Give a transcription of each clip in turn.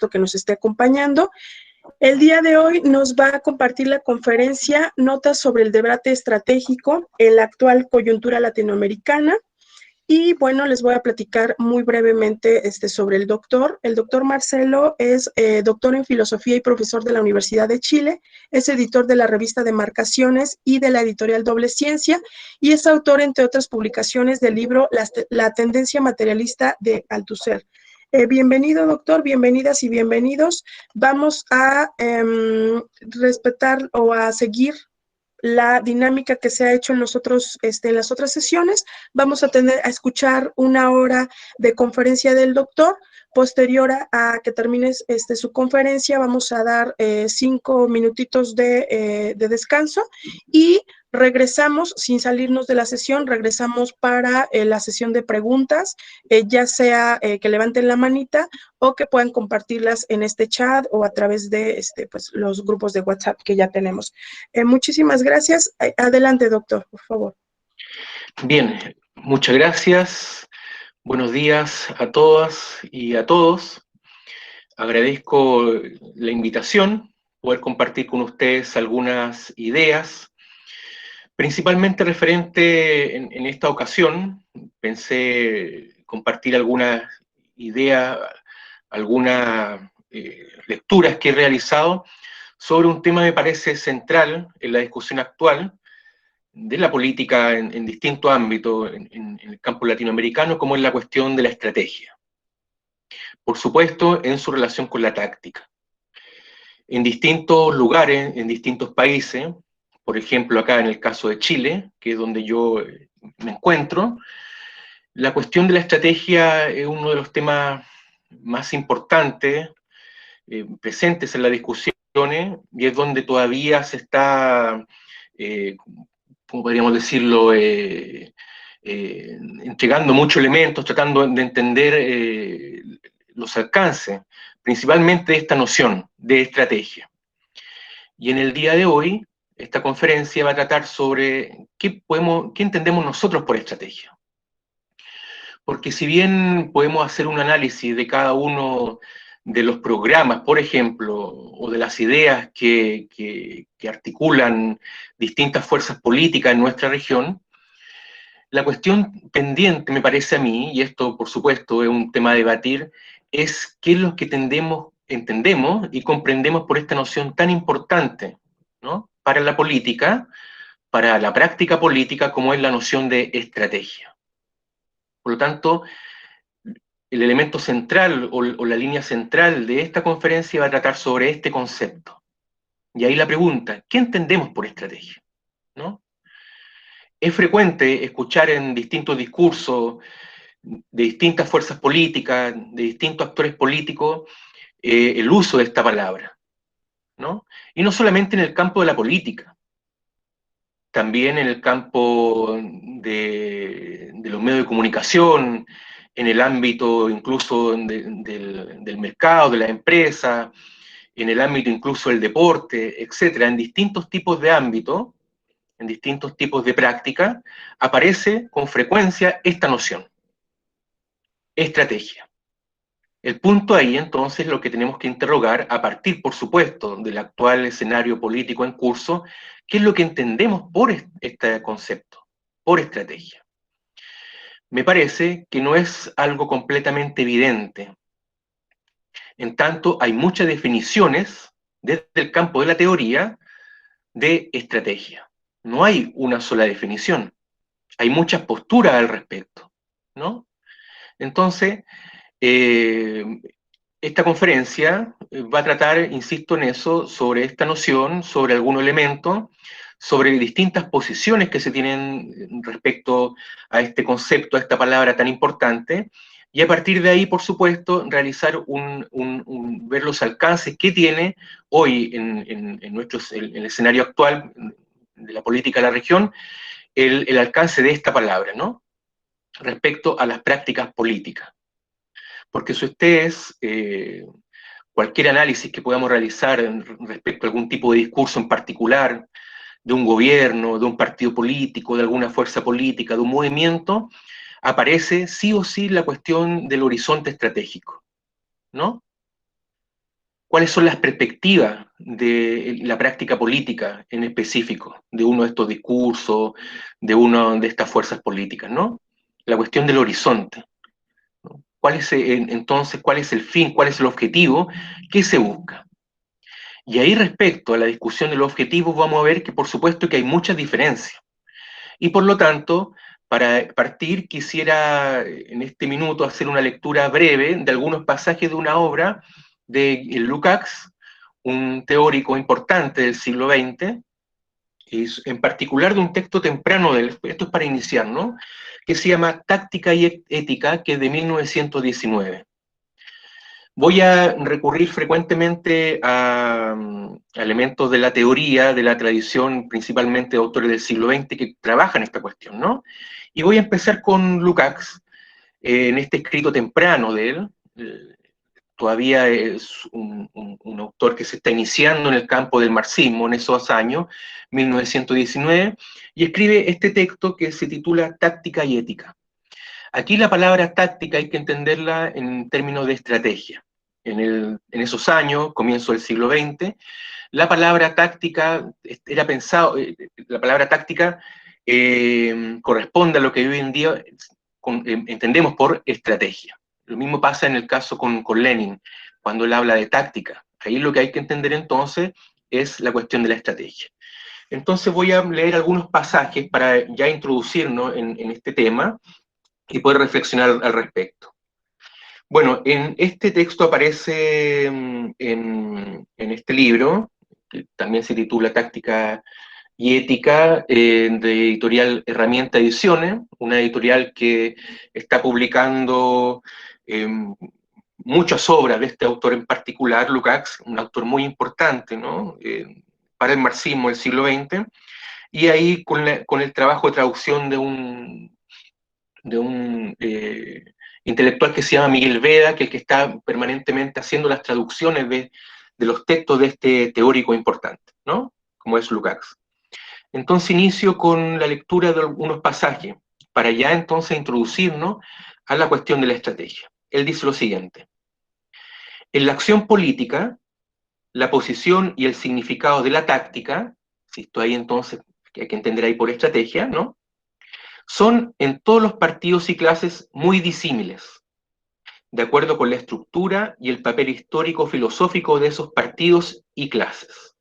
que nos esté acompañando. El día de hoy nos va a compartir la conferencia Notas sobre el debate estratégico en la actual coyuntura latinoamericana. Y bueno, les voy a platicar muy brevemente sobre el doctor. El doctor Marcelo es doctor en filosofía y profesor de la Universidad de Chile, es editor de la revista Demarcaciones y de la editorial Doble Ciencia, y es autor, entre otras publicaciones, del libro La tendencia materialista de Althusser. Bienvenido, doctor, bienvenidas y bienvenidos. Vamos a respetar o a seguir la dinámica que se ha hecho en en las otras sesiones. Vamos a escuchar 1 hora de conferencia del doctor. Posterior a que termine su conferencia, vamos a dar 5 minutitos de descanso y regresamos, sin salirnos de la sesión, regresamos para la sesión de preguntas, ya sea que levanten la manita o que puedan compartirlas en este chat o a través de pues, los grupos de WhatsApp que ya tenemos. Muchísimas gracias. Adelante, doctor, por favor. Bien, muchas gracias. Buenos días a todas y a todos. Agradezco la invitación, poder compartir con ustedes algunas ideas, principalmente referente en esta ocasión. Pensé compartir algunas ideas, algunas lecturas que he realizado sobre un tema que me parece central en la discusión actual de la política en distintos ámbitos, en el campo latinoamericano, como es la cuestión de la estrategia. Por supuesto, en su relación con la táctica. En distintos lugares, en distintos países, por ejemplo, acá en el caso de Chile, que es donde yo me encuentro, la cuestión de la estrategia es uno de los temas más importantes, presentes en las discusiones, y es donde todavía se está, como podríamos decirlo, entregando muchos elementos, tratando de entender los alcances, principalmente de esta noción de estrategia. Y en el día de hoy, esta conferencia va a tratar sobre qué entendemos nosotros por estrategia. Porque si bien podemos hacer un análisis de cada uno de los programas, por ejemplo, o de las ideas que articulan distintas fuerzas políticas en nuestra región, la cuestión pendiente, me parece a mí, y esto por supuesto es un tema a debatir, es qué es lo que entendemos y comprendemos por esta noción tan importante, ¿no?, para la política, para la práctica política, como es la noción de estrategia. Por lo tanto, el elemento central o la línea central de esta conferencia va a tratar sobre este concepto. Y ahí la pregunta, ¿qué entendemos por estrategia?, ¿no? Es frecuente escuchar en distintos discursos de distintas fuerzas políticas, de distintos actores políticos, el uso de esta palabra, ¿no? Y no solamente en el campo de la política, también en el campo de los medios de comunicación, en el ámbito incluso del mercado, de la empresa, en el ámbito incluso del deporte, etcétera, en distintos tipos de ámbitos, en distintos tipos de práctica, aparece con frecuencia esta noción, estrategia. El punto ahí, entonces, lo que tenemos que interrogar, a partir, por supuesto, del actual escenario político en curso, ¿qué es lo que entendemos por este concepto, por estrategia? Me parece que no es algo completamente evidente. En tanto, hay muchas definiciones desde el campo de la teoría de estrategia. No hay una sola definición. Hay muchas posturas al respecto, ¿no? Entonces, esta conferencia va a tratar, insisto en eso, sobre esta noción, sobre algunos elementos, sobre distintas posiciones que se tienen respecto a este concepto, a esta palabra tan importante, y a partir de ahí, por supuesto, realizar ver los alcances que tiene hoy en el escenario actual de la política de la región, el alcance de esta palabra, ¿no?, respecto a las prácticas políticas. Porque si ustedes, cualquier análisis que podamos realizar respecto a algún tipo de discurso en particular, de un gobierno, de un partido político, de alguna fuerza política, de un movimiento, aparece sí o sí la cuestión del horizonte estratégico, ¿no? cuáles son las perspectivas de la práctica política en específico, de uno de estos discursos, de una de estas fuerzas políticas, ¿no? La cuestión del horizonte, ¿no? Entonces, ¿cuál es el fin, cuál es el objetivo? ¿Qué se busca? Y ahí respecto a la discusión de los objetivos vamos a ver que por supuesto que hay muchas diferencias. Y por lo tanto, para partir quisiera en este minuto hacer una lectura breve de algunos pasajes de una obra de Lukács, un teórico importante del siglo XX, en particular de un texto temprano, esto es para iniciar, ¿no? Que se llama Táctica y Ética, que es de 1919. Voy a recurrir frecuentemente a elementos de la teoría, de la tradición, principalmente de autores del siglo XX que trabajan esta cuestión, ¿no? Y voy a empezar con Lukács, en este escrito temprano de él. Todavía es un autor que se está iniciando en el campo del marxismo en esos años, 1919, y escribe este texto que se titula Táctica y Ética. Aquí la palabra táctica hay que entenderla en términos de estrategia. En esos años, comienzo del siglo XX, la palabra táctica era pensado, la palabra táctica corresponde a lo que hoy en día entendemos por estrategia. Lo mismo pasa en el caso con Lenin, cuando él habla de táctica. Ahí lo que hay que entender entonces es la cuestión de la estrategia. Entonces voy a leer algunos pasajes para ya introducirnos en este tema y poder reflexionar al respecto. Bueno, en este texto aparece en este libro, que también se titula Táctica y Ética, de editorial Herramienta Ediciones, una editorial que está publicando muchas obras de este autor en particular, Lukács, un autor muy importante, ¿no? Para el marxismo del siglo XX, y ahí con el trabajo de traducción de un intelectual que se llama Miguel Veda, que es el que está permanentemente haciendo las traducciones de los textos de este teórico importante, ¿no? Como es Lukács. Entonces inicio con la lectura de algunos pasajes, para ya entonces introducirnos a la cuestión de la estrategia. Él dice lo siguiente: en la acción política, la posición y el significado de la táctica, si esto ahí entonces, que hay que entender ahí por estrategia, ¿no? Son en todos los partidos y clases muy disímiles, de acuerdo con la estructura y el papel histórico-filosófico de esos partidos y clases.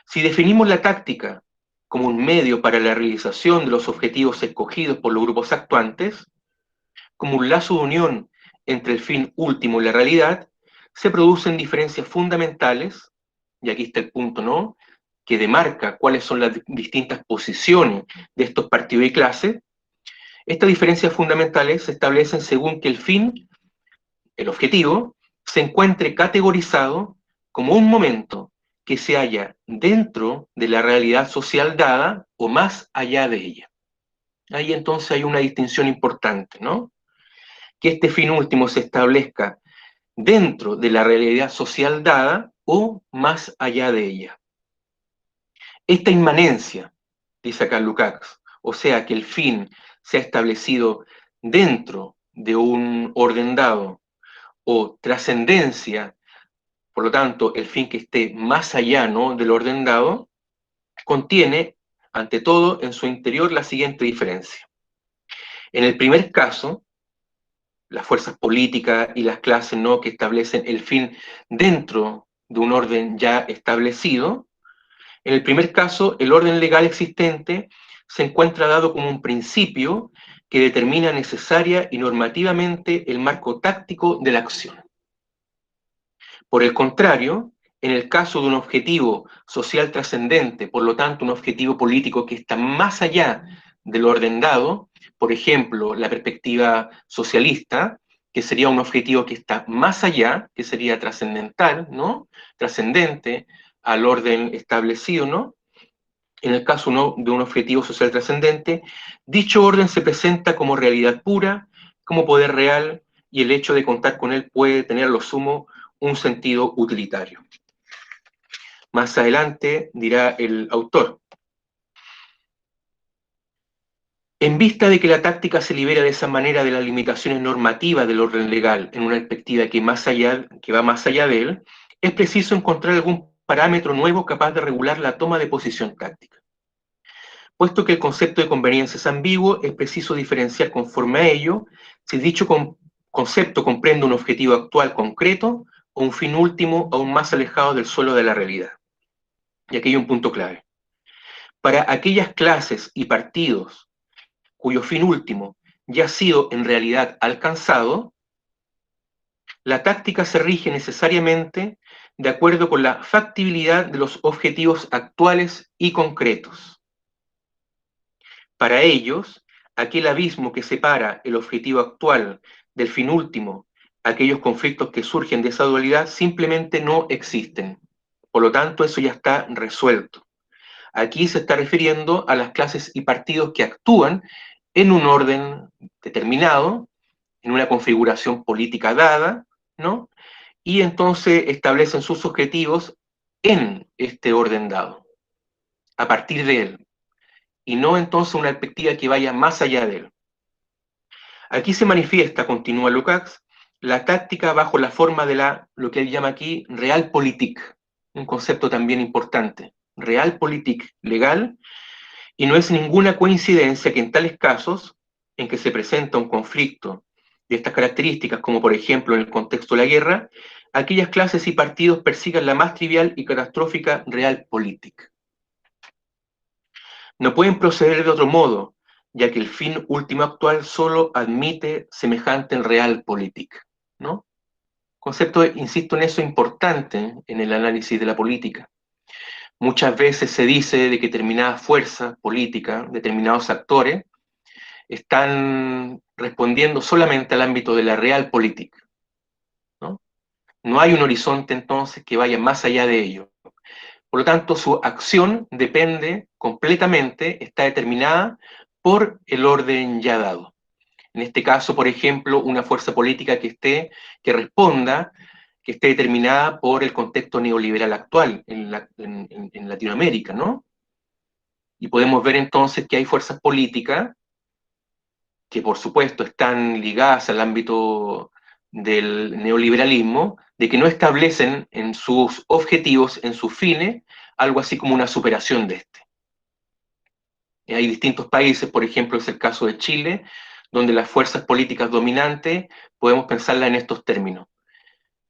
Si definimos la táctica como un medio para la realización de los objetivos escogidos por los grupos actuantes, como un lazo de unión entre el fin último y la realidad, se producen diferencias fundamentales, y aquí está el punto, ¿no?, que demarca cuáles son las distintas posiciones de estos partidos y clases. Estas diferencias fundamentales se establecen según que el fin, el objetivo, se encuentre categorizado como un momento que se halla dentro de la realidad social dada o más allá de ella. Ahí entonces hay una distinción importante, ¿no? Que este fin último se establezca dentro de la realidad social dada o más allá de ella. Esta inmanencia, dice acá Lukács, o sea, que el fin se ha establecido dentro de un orden dado, o trascendencia, por lo tanto, el fin que esté más allá, ¿no?, del orden dado, contiene, ante todo, en su interior la siguiente diferencia. En el primer caso, las fuerzas políticas y las clases, ¿no?, que establecen el fin dentro de un orden ya establecido, en el primer caso, el orden legal existente se encuentra dado como un principio que determina necesaria y normativamente el marco táctico de la acción. Por el contrario, en el caso de un objetivo social trascendente, por lo tanto un objetivo político que está más allá del orden dado, por ejemplo, la perspectiva socialista, que sería un objetivo que está más allá, que sería trascendental, ¿no?, trascendente al orden establecido, ¿no? En el caso de un objetivo social trascendente, dicho orden se presenta como realidad pura, como poder real, y el hecho de contar con él puede tener a lo sumo un sentido utilitario. Más adelante dirá el autor: En vista de que la táctica se libera de esa manera de las limitaciones normativas del orden legal en una perspectiva que va más allá de él, es preciso encontrar algún parámetro nuevo capaz de regular la toma de posición táctica. Puesto que el concepto de conveniencia es ambiguo, es preciso diferenciar conforme a ello si dicho concepto comprende un objetivo actual concreto o un fin último aún más alejado del suelo de la realidad. Y aquí hay un punto clave. Para aquellas clases y partidos cuyo fin último ya ha sido en realidad alcanzado, la táctica se rige necesariamente de acuerdo con la factibilidad de los objetivos actuales y concretos. Para ellos, aquel abismo que separa el objetivo actual del fin último, aquellos conflictos que surgen de esa dualidad, simplemente no existen. Por lo tanto, eso ya está resuelto. Aquí se está refiriendo a las clases y partidos que actúan en un orden determinado, en una configuración política dada, ¿no? Y entonces establecen sus objetivos en este orden dado, a partir de él, y no entonces una perspectiva que vaya más allá de él. Aquí se manifiesta, continúa Lukács, la táctica bajo la forma de lo que él llama aquí realpolitik, un concepto también importante. Realpolitik, legal, y no es ninguna coincidencia que en tales casos, en que se presenta un conflicto de estas características, como por ejemplo en el contexto de la guerra, aquellas clases y partidos persigan la más trivial y catastrófica realpolitik. No pueden proceder de otro modo, ya que el fin último actual solo admite semejante en realpolitik, ¿no? Concepto, insisto en eso, importante en el análisis de la política. Muchas veces se dice de que determinadas fuerzas políticas, determinados actores, están respondiendo solamente al ámbito de la realpolitik, ¿no? No hay un horizonte entonces que vaya más allá de ello. Por lo tanto, su acción depende completamente, está determinada por el orden ya dado. En este caso, por ejemplo, una fuerza política que responda, que esté determinada por el contexto neoliberal actual en Latinoamérica, ¿no? Y podemos ver entonces que hay fuerzas políticas que por supuesto están ligadas al ámbito del neoliberalismo, de que no establecen en sus objetivos, en sus fines, algo así como una superación de este. Hay distintos países, por ejemplo, es el caso de Chile, donde las fuerzas políticas dominantes, podemos pensarlas en estos términos.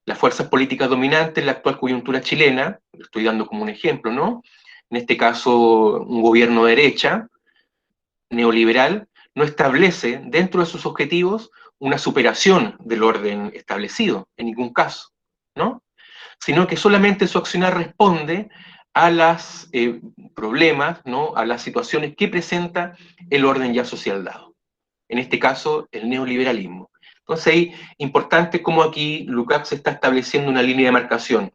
Las fuerzas políticas dominantes en la actual coyuntura chilena, lo estoy dando como un ejemplo, ¿no? En este caso, un gobierno de derecha, neoliberal, no establece dentro de sus objetivos una superación del orden establecido, en ningún caso, ¿no? Sino que solamente su accionar responde a los problemas, ¿no? A las situaciones que presenta el orden ya social dado. En este caso, el neoliberalismo. Entonces, ahí, importante como aquí Lukács está estableciendo una línea de marcación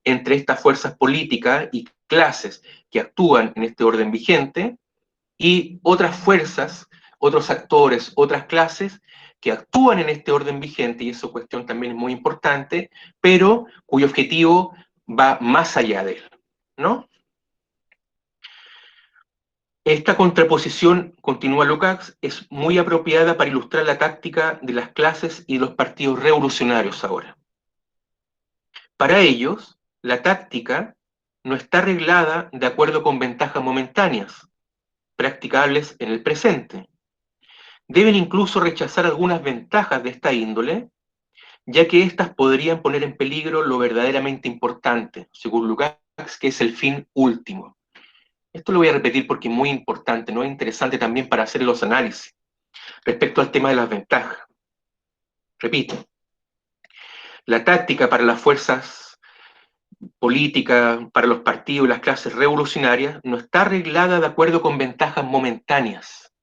entre estas fuerzas políticas y clases que actúan en este orden vigente, y otras fuerzas, otros actores, otras clases que actúan en este orden vigente, y esa cuestión también es muy importante, pero cuyo objetivo va más allá de él, ¿no? Esta contraposición, continúa Lukács, es muy apropiada para ilustrar la táctica de las clases y los partidos revolucionarios ahora. Para ellos, la táctica no está arreglada de acuerdo con ventajas momentáneas, practicables en el presente. Deben incluso rechazar algunas ventajas de esta índole, ya que éstas podrían poner en peligro lo verdaderamente importante, según Lukács, que es el fin último. Esto lo voy a repetir porque es muy importante, ¿no? Es interesante también para hacer los análisis respecto al tema de las ventajas. Repito, la táctica para las fuerzas políticas, para los partidos y las clases revolucionarias, no está arreglada de acuerdo con ventajas momentáneas,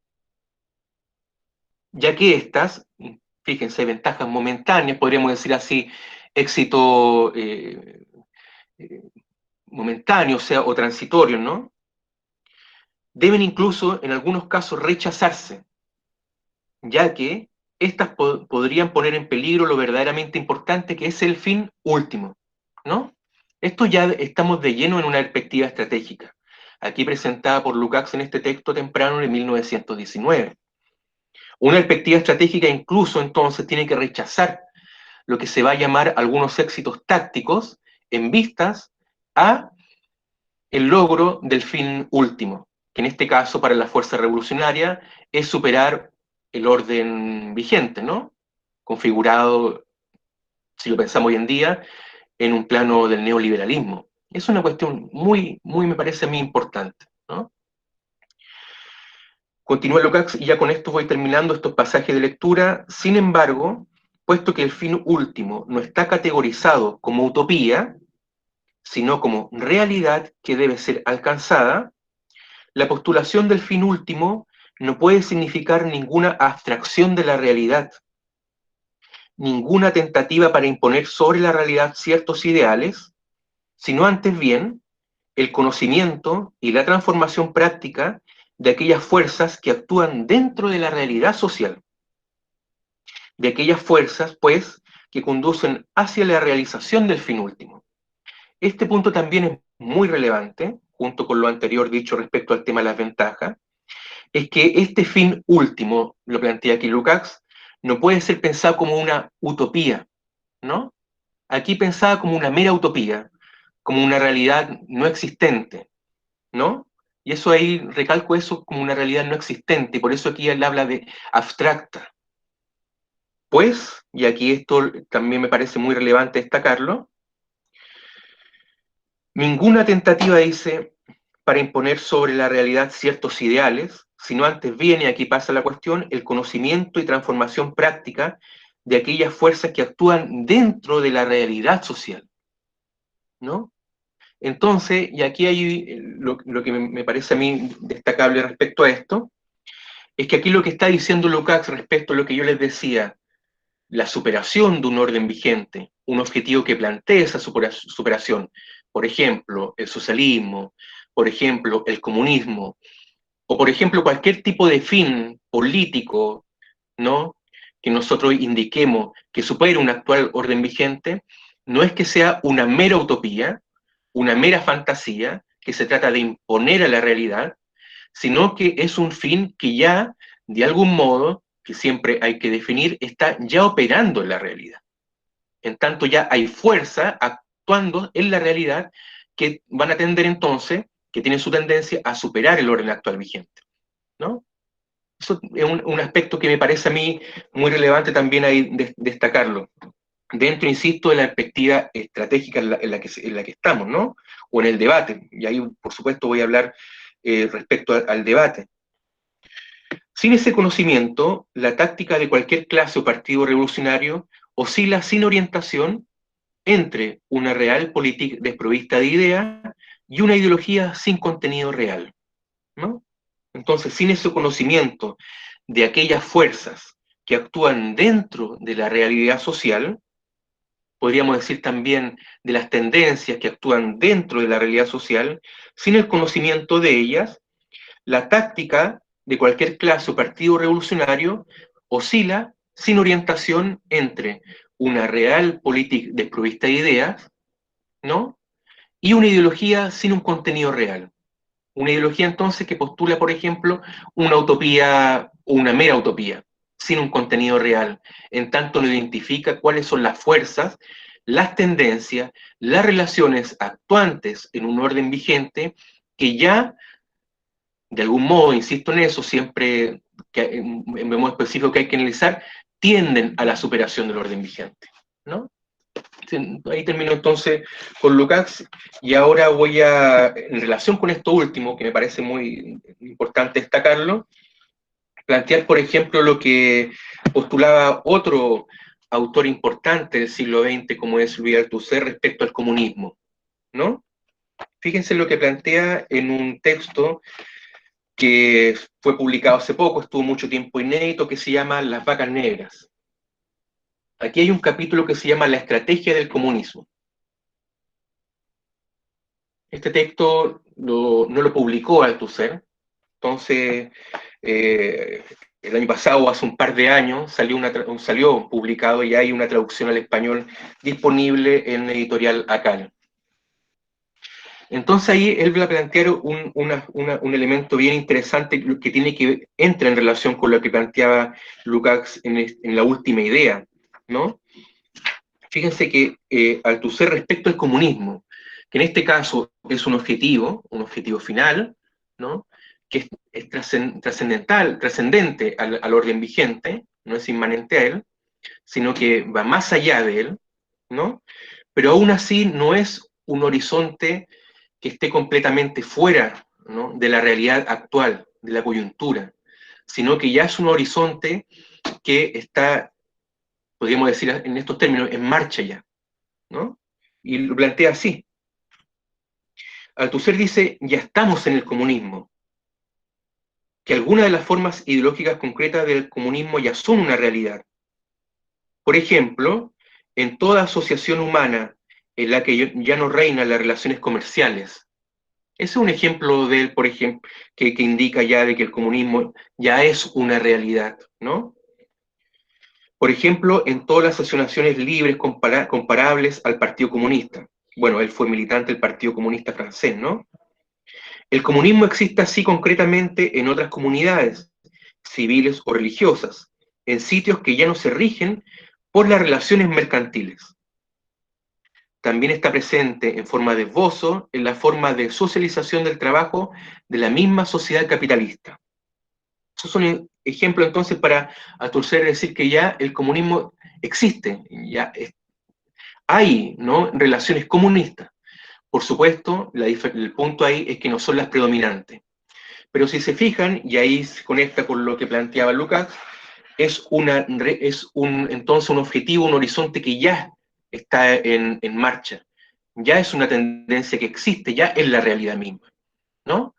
ya que estas, fíjense, ventajas momentáneas, podríamos decir así, éxito momentáneo, o sea, o transitorio, ¿no? Deben incluso, en algunos casos, rechazarse, ya que estas podrían poner en peligro lo verdaderamente importante, que es el fin último, ¿no? Esto ya estamos de lleno en una perspectiva estratégica. aquí presentada por Lukács en este texto temprano de 1919. Una perspectiva estratégica incluso entonces tiene que rechazar lo que se va a llamar algunos éxitos tácticos en vistas a el logro del fin último, que en este caso para la fuerza revolucionaria es superar el orden vigente, ¿no? Configurado, si lo pensamos hoy en día, en un plano del neoliberalismo. Es una cuestión muy, me parece a mí importante, ¿no? Continúa Lukács, y ya con esto voy terminando estos pasajes de lectura. Sin embargo, puesto que el fin último no está categorizado como utopía, sino como realidad que debe ser alcanzada, la postulación del fin último no puede significar ninguna abstracción de la realidad, ninguna tentativa para imponer sobre la realidad ciertos ideales, sino antes bien el conocimiento y la transformación práctica de aquellas fuerzas que actúan dentro de la realidad social, de aquellas fuerzas, pues, que conducen hacia la realización del fin último. Este punto también es muy relevante, junto con lo anterior dicho respecto al tema de las ventajas, es que este fin último, lo plantea aquí Lukács, no puede ser pensado como una utopía, ¿no? Aquí pensada como una mera utopía, como una realidad no existente, ¿no? Y eso ahí, recalco eso como una realidad no existente, y por eso aquí él habla de abstracta. Pues, y aquí esto también me parece muy relevante destacarlo, ninguna tentativa, dice, para imponer sobre la realidad ciertos ideales, sino antes viene, aquí pasa la cuestión, el conocimiento y transformación práctica de aquellas fuerzas que actúan dentro de la realidad social, ¿no? Entonces, y aquí hay lo que me parece a mí destacable respecto a esto, es que aquí lo que está diciendo Lukács respecto a lo que yo les decía, la superación de un orden vigente, un objetivo que plantee esa superación, por ejemplo, el socialismo, por ejemplo, el comunismo, o por ejemplo, cualquier tipo de fin político, ¿no? Que nosotros indiquemos que supere un actual orden vigente, no es que sea una mera utopía, una mera fantasía que se trata de imponer a la realidad, sino que es un fin que ya, de algún modo, que siempre hay que definir, está ya operando en la realidad. En tanto ya hay fuerza actuando en la realidad que van a tender entonces, que tienen su tendencia a superar el orden actual vigente, ¿no? Eso es un aspecto que me parece a mí muy relevante también ahí destacarlo. Dentro, insisto, de la perspectiva estratégica en la que estamos, ¿no? O en el debate. Y ahí, por supuesto, voy a hablar respecto al debate. Sin ese conocimiento, la táctica de cualquier clase o partido revolucionario oscila sin orientación entre una real política desprovista de idea y una ideología sin contenido real, ¿no? Entonces, sin ese conocimiento de aquellas fuerzas que actúan dentro de la realidad social, podríamos decir también de las tendencias que actúan dentro de la realidad social, sin el conocimiento de ellas, la táctica de cualquier clase o partido revolucionario oscila sin orientación entre una real política desprovista de ideas, ¿no? Y una ideología sin un contenido real. Una ideología entonces que postula, por ejemplo, una utopía o una mera utopía, sin un contenido real, en tanto no identifica cuáles son las fuerzas, las tendencias, las relaciones actuantes en un orden vigente que ya, de algún modo, insisto en eso, siempre en modo específico que hay que analizar, tienden a la superación del orden vigente, ¿no? Ahí termino entonces con Lukács y ahora voy a, en relación con esto último, que me parece muy importante destacarlo, plantear, por ejemplo, lo que postulaba otro autor importante del siglo XX, como es Louis Althusser, respecto al comunismo, ¿no? Fíjense lo que plantea en un texto que fue publicado hace poco, estuvo mucho tiempo inédito, que se llama Las vacas negras. Aquí hay un capítulo que se llama La estrategia del comunismo. Este texto no lo publicó Althusser, entonces el año pasado, hace un par de años, salió publicado y hay una traducción al español disponible en editorial ACAL. Entonces ahí él va a plantear un elemento bien interesante que tiene que entra en relación con lo que planteaba Lukács en la última idea, ¿no? Fíjense que Althusser respecto al comunismo, que en este caso es un objetivo final, ¿no? Que es trascendental, trascendente al orden vigente, no es inmanente a él, sino que va más allá de él, ¿no? Pero aún así no es un horizonte que esté completamente fuera, ¿no?, de la realidad actual, de la coyuntura, sino que ya es un horizonte que está, podríamos decir en estos términos, en marcha ya, ¿no? Y lo plantea así. Althusser dice, ya estamos en el comunismo, que algunas de las formas ideológicas concretas del comunismo ya son una realidad. Por ejemplo, en toda asociación humana en la que ya no reinan las relaciones comerciales. Ese es un ejemplo de él, por ejemplo, que indica ya de que el comunismo ya es una realidad, ¿no? Por ejemplo, en todas las asociaciones libres comparables al Partido Comunista. Bueno, él fue militante del Partido Comunista francés, ¿no? El comunismo existe así concretamente en otras comunidades, civiles o religiosas, en sitios que ya no se rigen por las relaciones mercantiles. También está presente en forma de esbozo en la forma de socialización del trabajo de la misma sociedad capitalista. Esos son ejemplos entonces para Althusser decir que ya el comunismo existe, ya hay, ¿no?, relaciones comunistas. Por supuesto, el punto ahí es que no son las predominantes. Pero si se fijan, y ahí se conecta con lo que planteaba Lukács, entonces un objetivo, un horizonte que ya está en marcha, ya es una tendencia que existe, ya es la realidad misma, ¿no?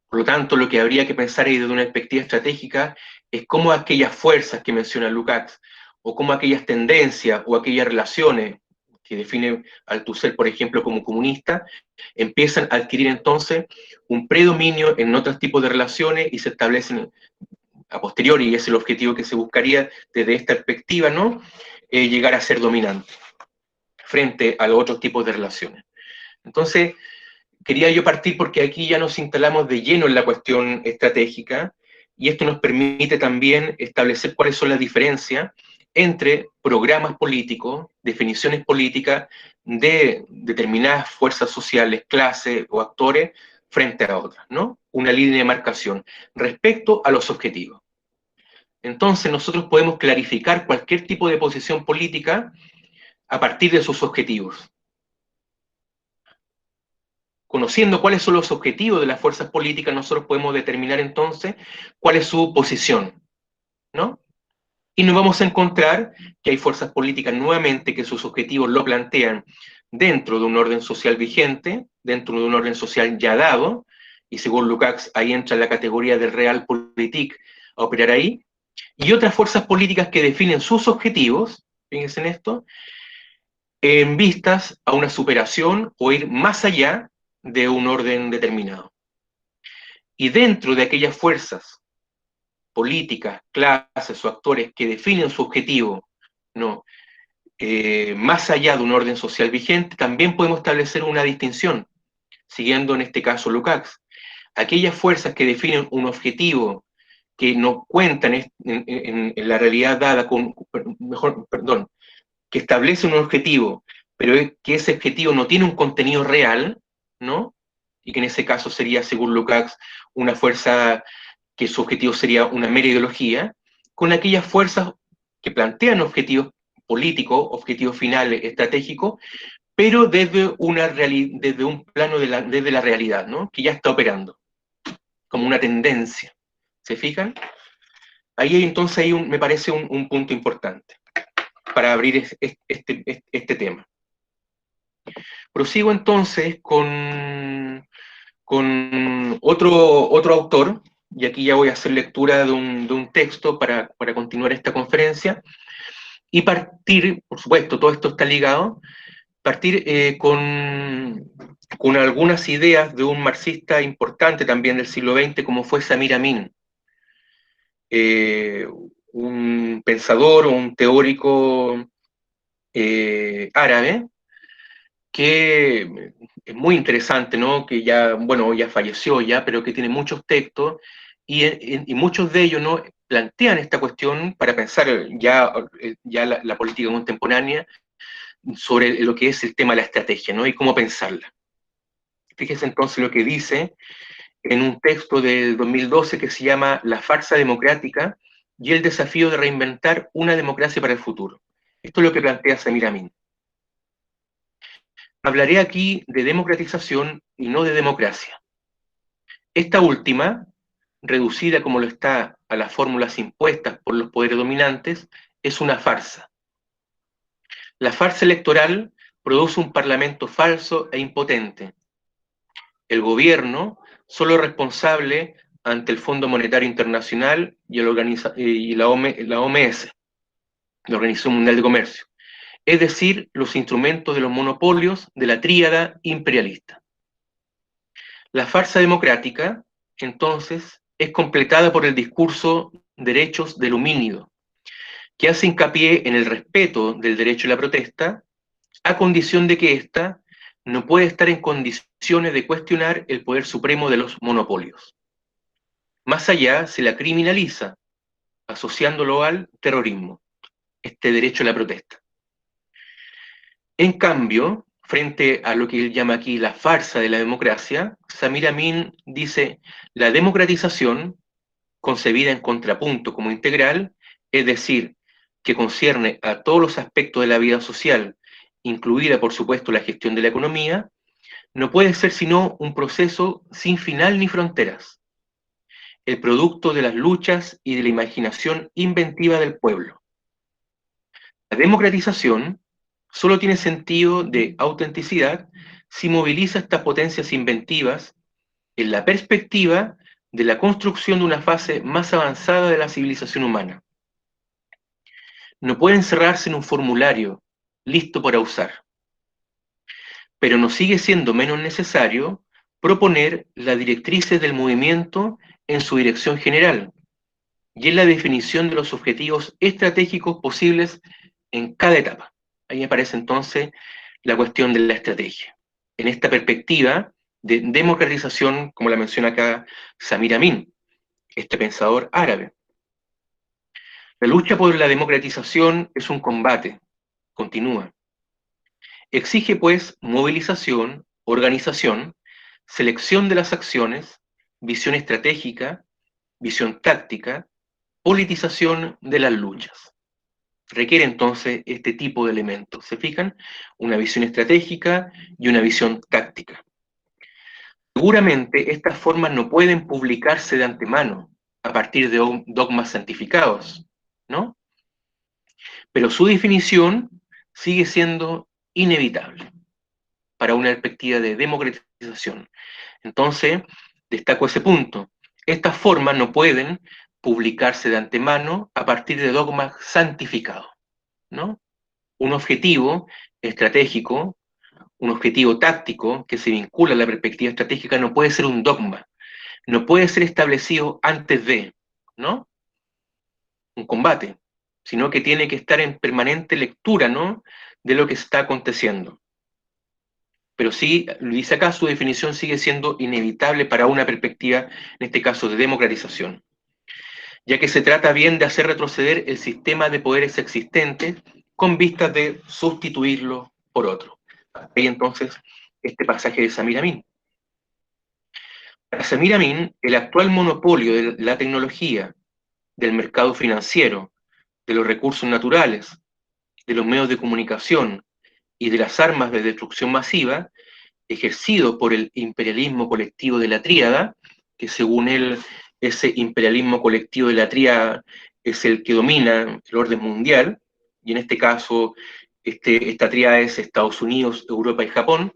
Por lo tanto, lo que habría que pensar ahí desde una perspectiva estratégica es cómo aquellas fuerzas que menciona Lukács, o cómo aquellas tendencias o aquellas relaciones que define Althusser, por ejemplo, como comunista, empiezan a adquirir entonces un predominio en otros tipos de relaciones y se establecen a posteriori, y es el objetivo que se buscaría desde esta perspectiva, ¿no? Llegar a ser dominante frente a los otros tipos de relaciones. Entonces, quería yo partir porque aquí ya nos instalamos de lleno en la cuestión estratégica y esto nos permite también establecer cuáles son las diferencias entre programas políticos, definiciones políticas de determinadas fuerzas sociales, clases o actores frente a otras, ¿no? Una línea de marcación respecto a los objetivos. Entonces nosotros podemos clarificar cualquier tipo de posición política a partir de sus objetivos. Conociendo cuáles son los objetivos de las fuerzas políticas, nosotros podemos determinar entonces cuál es su posición, ¿no? Y nos vamos a encontrar que hay fuerzas políticas nuevamente que sus objetivos lo plantean dentro de un orden social vigente, dentro de un orden social ya dado, y según Lukács ahí entra la categoría del realpolitik a operar ahí, y otras fuerzas políticas que definen sus objetivos, fíjense en esto, en vistas a una superación o ir más allá de un orden determinado. Y dentro de aquellas fuerzas políticas, clases o actores que definen su objetivo, ¿no?, más allá de un orden social vigente, también podemos establecer una distinción, siguiendo en este caso Lukács. Aquellas fuerzas que definen un objetivo que no cuentan en la realidad dada con, que establece un objetivo, pero que ese objetivo no tiene un contenido real, ¿no? Y que en ese caso sería, según Lukács, una fuerza que su objetivo sería una mera ideología, con aquellas fuerzas que plantean objetivos políticos, objetivos finales, estratégicos, pero desde un plano desde la realidad, ¿no?, que ya está operando, como una tendencia. ¿Se fijan? Ahí entonces me parece un punto importante para abrir este tema. Prosigo entonces con otro autor, y aquí ya voy a hacer lectura de un texto para continuar esta conferencia, y partir, por supuesto, todo esto está ligado, partir con algunas ideas de un marxista importante también del siglo XX, como fue Samir Amin, un pensador o un teórico árabe, que es muy interesante, ¿no? Que ya, bueno, ya falleció ya, pero que tiene muchos textos y muchos de ellos, ¿no? Plantean esta cuestión para pensar ya la política contemporánea sobre lo que es el tema de la estrategia, ¿no? Y cómo pensarla. Fíjese entonces lo que dice en un texto de 2012 que se llama La farsa democrática y el desafío de reinventar una democracia para el futuro. Esto es lo que plantea Samir Amin. Hablaré aquí de democratización y no de democracia. Esta última, reducida como lo está a las fórmulas impuestas por los poderes dominantes, es una farsa. La farsa electoral produce un parlamento falso e impotente. El gobierno, solo responsable ante el Fondo Monetario Internacional y la OMS, la Organización Mundial de Comercio, es decir, los instrumentos de los monopolios de la tríada imperialista. La farsa democrática, entonces, es completada por el discurso derechos del homínido, que hace hincapié en el respeto del derecho a la protesta, a condición de que ésta no puede estar en condiciones de cuestionar el poder supremo de los monopolios. Más allá, se la criminaliza, asociándolo al terrorismo, este derecho a la protesta. En cambio, frente a lo que él llama aquí la farsa de la democracia, Samir Amin dice, la democratización, concebida en contrapunto como integral, es decir, que concierne a todos los aspectos de la vida social, incluida por supuesto la gestión de la economía, no puede ser sino un proceso sin final ni fronteras, el producto de las luchas y de la imaginación inventiva del pueblo. La democratización solo tiene sentido de autenticidad si moviliza estas potencias inventivas en la perspectiva de la construcción de una fase más avanzada de la civilización humana. No puede encerrarse en un formulario listo para usar, pero no sigue siendo menos necesario proponer las directrices del movimiento en su dirección general y en la definición de los objetivos estratégicos posibles en cada etapa. Ahí aparece entonces la cuestión de la estrategia. En esta perspectiva de democratización, como la menciona acá Samir Amin, este pensador árabe. La lucha por la democratización es un combate, continúa. Exige, pues, movilización, organización, selección de las acciones, visión estratégica, visión táctica, politización de las luchas. Requiere entonces este tipo de elementos, ¿se fijan? Una visión estratégica y una visión táctica. Seguramente estas formas no pueden publicarse de antemano a partir de dogmas santificados, ¿no? Pero su definición sigue siendo inevitable para una perspectiva de democratización. Entonces, destaco ese punto. Estas formas no pueden publicarse de antemano a partir de dogmas santificados, ¿no? Un objetivo estratégico, un objetivo táctico que se vincula a la perspectiva estratégica no puede ser un dogma, no puede ser establecido antes de, ¿no? Un combate, sino que tiene que estar en permanente lectura, ¿no? De lo que está aconteciendo. Pero sí, lo dice acá, su definición sigue siendo inevitable para una perspectiva, en este caso, de democratización, ya que se trata bien de hacer retroceder el sistema de poderes existentes con vistas de sustituirlo por otro. Ahí entonces este pasaje de Samir Amin. Para Samir Amin, el actual monopolio de la tecnología, del mercado financiero, de los recursos naturales, de los medios de comunicación y de las armas de destrucción masiva, ejercido por el imperialismo colectivo de la tríada, que según él, ese imperialismo colectivo de la tríada es el que domina el orden mundial, y en este caso, esta tríada es Estados Unidos, Europa y Japón,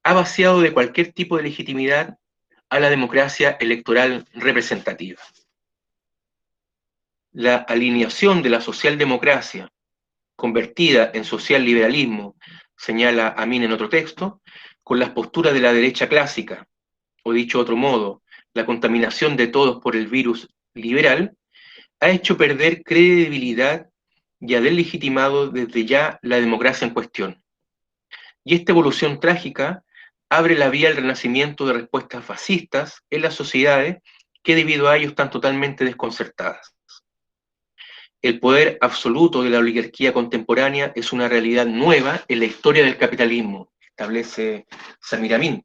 ha vaciado de cualquier tipo de legitimidad a la democracia electoral representativa. La alineación de la socialdemocracia, convertida en social-liberalismo, señala Amin en otro texto, con las posturas de la derecha clásica, o dicho de otro modo, la contaminación de todos por el virus liberal, ha hecho perder credibilidad y ha deslegitimado desde ya la democracia en cuestión. Y esta evolución trágica abre la vía al renacimiento de respuestas fascistas en las sociedades que debido a ello están totalmente desconcertadas. El poder absoluto de la oligarquía contemporánea es una realidad nueva en la historia del capitalismo, establece Samir Amin.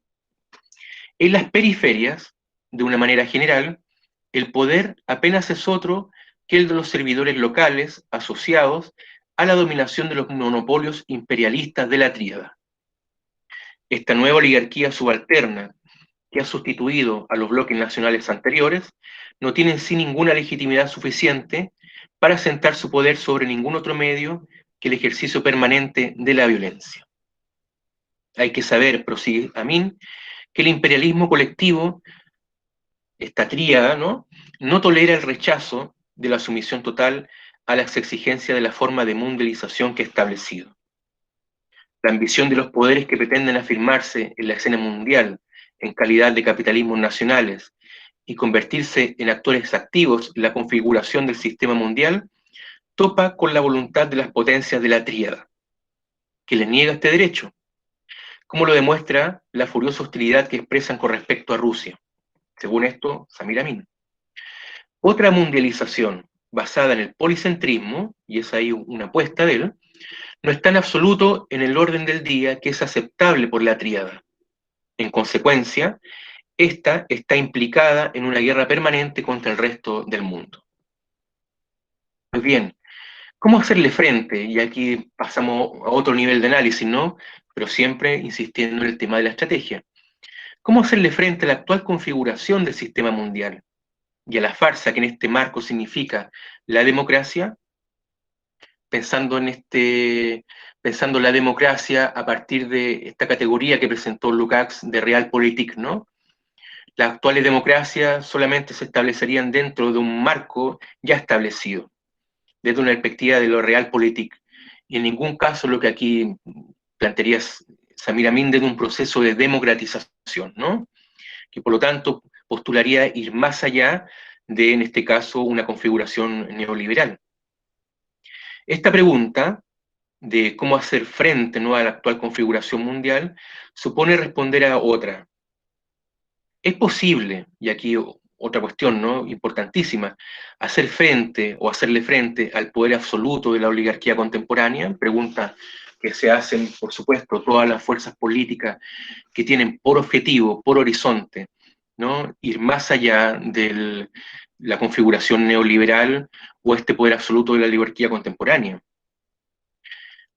En las periferias, de una manera general, el poder apenas es otro que el de los servidores locales asociados a la dominación de los monopolios imperialistas de la tríada. Esta nueva oligarquía subalterna, que ha sustituido a los bloques nacionales anteriores, no tiene en sí ninguna legitimidad suficiente para asentar su poder sobre ningún otro medio que el ejercicio permanente de la violencia. Hay que saber, prosigue Amin, que el imperialismo colectivo, esta tríada, no tolera el rechazo de la sumisión total a las exigencias de la forma de mundialización que ha establecido. La ambición de los poderes que pretenden afirmarse en la escena mundial en calidad de capitalismos nacionales y convertirse en actores activos en la configuración del sistema mundial, topa con la voluntad de las potencias de la tríada, que les niega este derecho, como lo demuestra la furiosa hostilidad que expresan con respecto a Rusia. Según esto, Samir Amin. Otra mundialización basada en el policentrismo, y es ahí una apuesta de él, no está en absoluto en el orden del día que es aceptable por la tríada. En consecuencia, esta está implicada en una guerra permanente contra el resto del mundo. Pues bien, ¿cómo hacerle frente? Y aquí pasamos a otro nivel de análisis, ¿no? Pero siempre insistiendo en el tema de la estrategia. ¿Cómo hacerle frente a la actual configuración del sistema mundial y a la farsa que en este marco significa la democracia? Pensando la democracia a partir de esta categoría que presentó Lukács de Realpolitik, ¿no? Las actuales democracias solamente se establecerían dentro de un marco ya establecido, desde una perspectiva de lo Realpolitik, y en ningún caso lo que aquí plantearía Samir Amin desde un proceso de democratización, ¿no? Que por lo tanto postularía ir más allá de, en este caso, una configuración neoliberal. Esta pregunta de cómo hacer frente, ¿no?, a la actual configuración mundial supone responder a otra. ¿Es posible, y aquí otra cuestión, ¿no?, importantísima, hacer frente o hacerle frente al poder absoluto de la oligarquía contemporánea? Pregunta que se hacen, por supuesto, todas las fuerzas políticas que tienen por objetivo, por horizonte, ¿no?, ir más allá de la configuración neoliberal o este poder absoluto de la oligarquía contemporánea.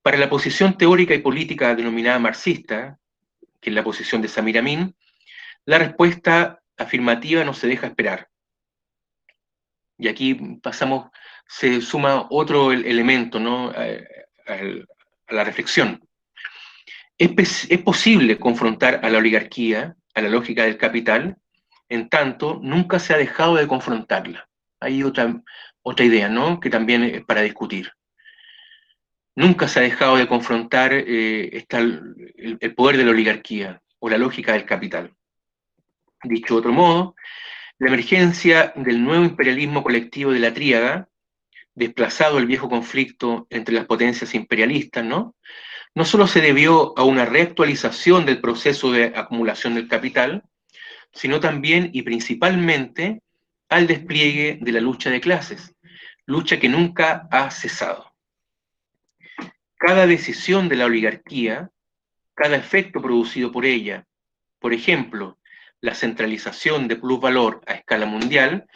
Para la posición teórica y política denominada marxista, que es la posición de Samir Amin, la respuesta afirmativa no se deja esperar. Y aquí se suma otro elemento, ¿no?, a la reflexión. ¿Es posible confrontar a la oligarquía, a la lógica del capital? En tanto, nunca se ha dejado de confrontarla. Hay otra idea, ¿no?, que también es para discutir. Nunca se ha dejado de confrontar el poder de la oligarquía o la lógica del capital. Dicho de otro modo, la emergencia del nuevo imperialismo colectivo de la tríada, desplazado el viejo conflicto entre las potencias imperialistas, no solo se debió a una reactualización del proceso de acumulación del capital, sino también y principalmente al despliegue de la lucha de clases, lucha que nunca ha cesado. Cada decisión de la oligarquía, cada efecto producido por ella, por ejemplo, la centralización de plusvalor a escala mundial,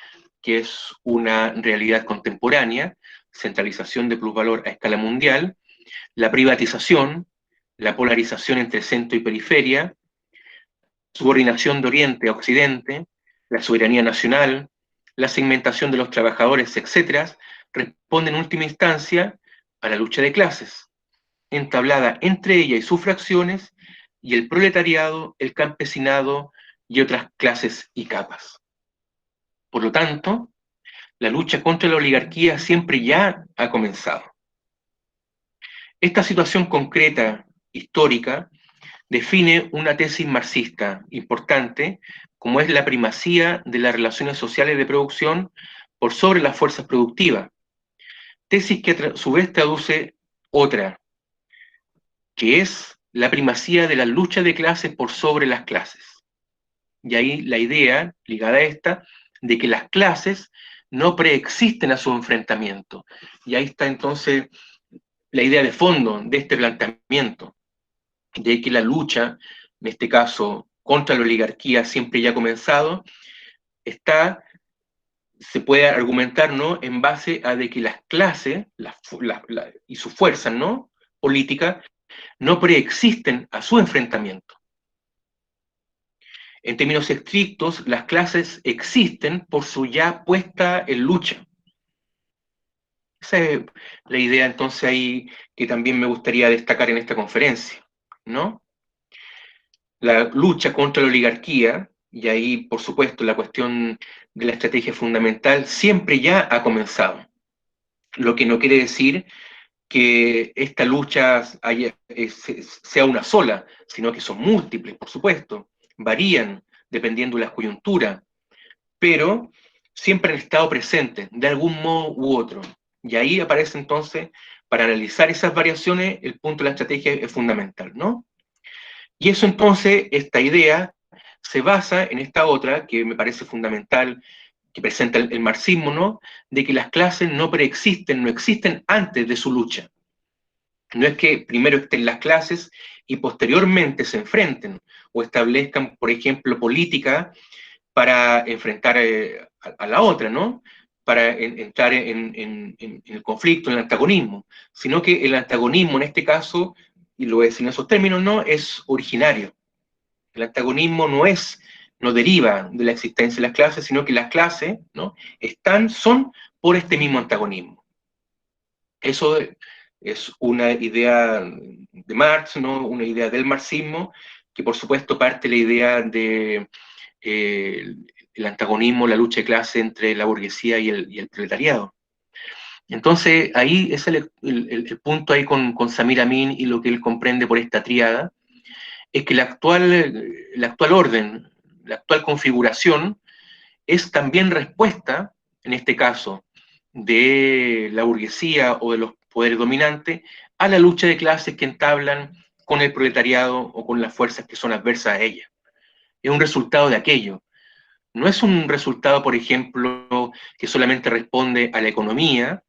que es una realidad contemporánea, centralización de plusvalor a escala mundial, la privatización, la polarización entre centro y periferia, subordinación de Oriente a Occidente, la soberanía nacional, la segmentación de los trabajadores, etc., responden en última instancia a la lucha de clases, entablada entre ella y sus fracciones, y el proletariado, el campesinado y otras clases y capas. Por lo tanto, la lucha contra la oligarquía siempre ya ha comenzado. Esta situación concreta, histórica, define una tesis marxista importante, como es la primacía de las relaciones sociales de producción por sobre las fuerzas productivas. Tesis que a su vez traduce otra, que es la primacía de la lucha de clases por sobre las clases. Y ahí la idea, ligada a esta, de que las clases no preexisten a su enfrentamiento. Y ahí está entonces la idea de fondo de este planteamiento, de que la lucha, en este caso, contra la oligarquía siempre ya ha comenzado, se puede argumentar, ¿no?, en base a de que las clases y sus fuerzas, ¿no?, políticas no preexisten a su enfrentamiento. En términos estrictos, las clases existen por su ya puesta en lucha. Esa es la idea entonces ahí que también me gustaría destacar en esta conferencia, ¿no? La lucha contra la oligarquía, y ahí por supuesto la cuestión de la estrategia fundamental, siempre ya ha comenzado. Lo que no quiere decir que esta lucha sea una sola, sino que son múltiples, por supuesto, varían dependiendo de las coyunturas, pero siempre han estado presentes de algún modo u otro. Y ahí aparece entonces, para analizar esas variaciones, el punto de la estrategia es fundamental, ¿no? Y eso entonces, esta idea, se basa en esta otra, que me parece fundamental, que presenta el marxismo, ¿no?, de que las clases no preexisten, no existen antes de su lucha. No es que primero estén las clases y posteriormente se enfrenten o establezcan, por ejemplo, política para enfrentar a la otra, ¿no?, para entrar en el conflicto, en el antagonismo, sino que el antagonismo en este caso, y lo voy a decir en esos términos, no es originario. El antagonismo no deriva de la existencia de las clases, sino que las clases, ¿no?, son por este mismo antagonismo. Eso es una idea de Marx, ¿no?, una idea del marxismo, que por supuesto parte de la idea de el antagonismo, la lucha de clase entre la burguesía y el proletariado. Entonces, ahí es el punto ahí con Samir Amin y lo que él comprende por esta tríada, es que la actual orden, la actual configuración, es también respuesta, en este caso, de la burguesía o de los poderes dominantes, a la lucha de clases que entablan con el proletariado o con las fuerzas que son adversas a ella. Es un resultado de aquello. No es un resultado, por ejemplo, que solamente responde a la economía,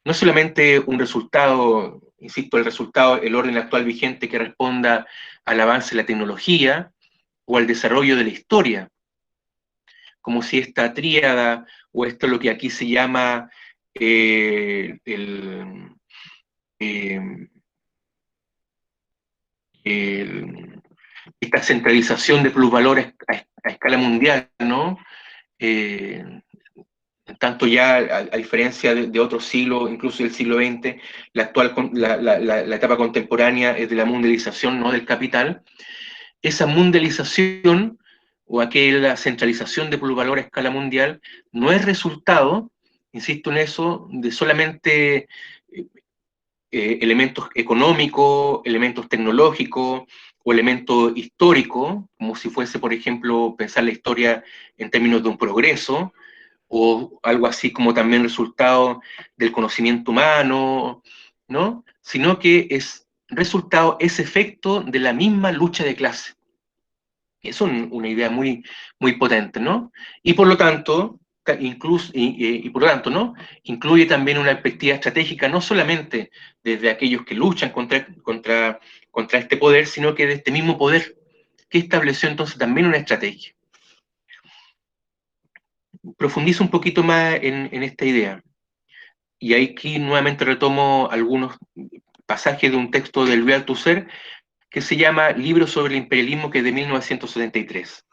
no es solamente un resultado, insisto, el orden actual vigente que responda al avance de la tecnología o al desarrollo de la historia, como si esta tríada, o esto lo que aquí se llama eh, el, eh, el, esta centralización de plusvalores a escala mundial, ¿no? Tanto ya, a diferencia de otros siglos, incluso del siglo XX, la etapa contemporánea es de la mundialización, ¿no?, del capital. Esa mundialización o aquella centralización de plusvalor a escala mundial no es resultado, insisto en eso, de solamente elementos económicos, elementos tecnológicos o elementos históricos, como si fuese, por ejemplo, pensar la historia en términos de un progreso, o algo así como también resultado del conocimiento humano, ¿no?, sino que es resultado, es efecto de la misma lucha de clase. Es una idea muy, muy potente, ¿no? Y por lo tanto, por lo tanto, ¿no?, incluye también una perspectiva estratégica, no solamente desde aquellos que luchan contra este poder, sino que de este mismo poder, que estableció entonces también una estrategia. Profundizo un poquito más en esta idea. Y aquí nuevamente retomo algunos pasajes de un texto de Louis Althusser que se llama Libro sobre el imperialismo, que es de 1973.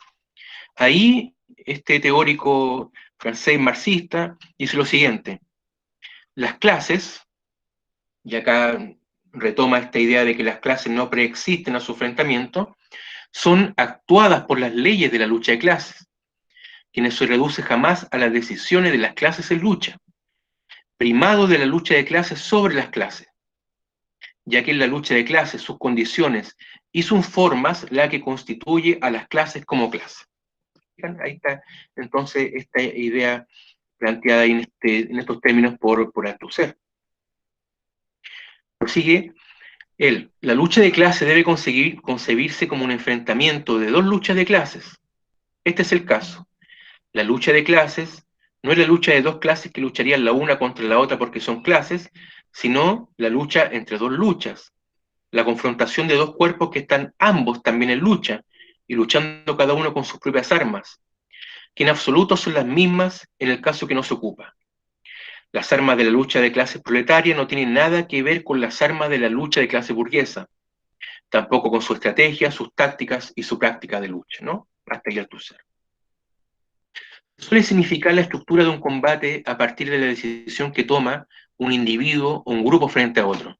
Ahí este teórico francés marxista dice lo siguiente: las clases, y acá retoma esta idea de que las clases no preexisten a su enfrentamiento, son actuadas por las leyes de la lucha de clases, que no se reduce jamás a las decisiones de las clases en lucha, primado de la lucha de clases sobre las clases, ya que es la lucha de clases, sus condiciones y sus formas la que constituye a las clases como clase. Ahí está entonces esta idea planteada en estos términos por Althusser. Prosigue: La lucha de clases debe concebirse como un enfrentamiento de dos luchas de clases. Este es el caso. La lucha de clases no es la lucha de dos clases que lucharían la una contra la otra porque son clases, sino la lucha entre dos luchas, la confrontación de dos cuerpos que están ambos también en lucha, y luchando cada uno con sus propias armas, que en absoluto son las mismas en el caso que nos ocupa. Las armas de la lucha de clase proletaria no tienen nada que ver con las armas de la lucha de clase burguesa, tampoco con su estrategia, sus tácticas y su práctica de lucha, ¿no? Hasta ahí Althusser. Suele significar la estructura de un combate a partir de la decisión que toma un individuo o un grupo frente a otro.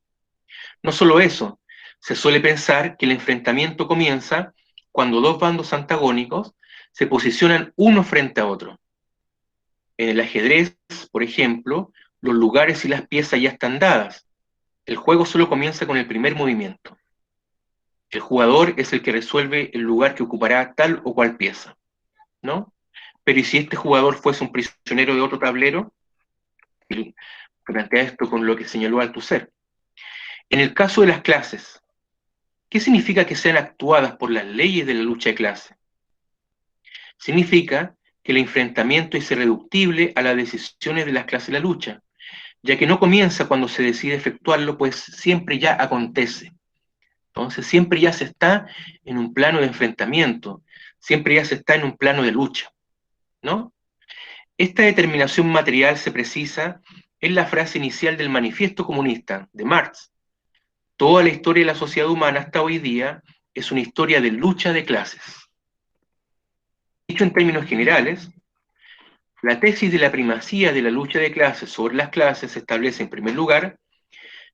No solo eso, se suele pensar que el enfrentamiento comienza cuando dos bandos antagónicos se posicionan uno frente a otro. En el ajedrez, por ejemplo, los lugares y las piezas ya están dadas. El juego solo comienza con el primer movimiento. El jugador es el que resuelve el lugar que ocupará tal o cual pieza, ¿no? Pero ¿y si este jugador fuese un prisionero de otro tablero? Y plantea esto con lo que señaló Althusser. En el caso de las clases, ¿qué significa que sean actuadas por las leyes de la lucha de clase? Significa que el enfrentamiento es irreductible a las decisiones de las clases de la lucha, ya que no comienza cuando se decide efectuarlo, pues siempre ya acontece. Entonces siempre ya se está en un plano de enfrentamiento, siempre ya se está en un plano de lucha, ¿no? Esta determinación material se precisa en la frase inicial del Manifiesto Comunista de Marx. Toda la historia de la sociedad humana hasta hoy día es una historia de lucha de clases. Dicho en términos generales, la tesis de la primacía de la lucha de clases sobre las clases establece, en primer lugar,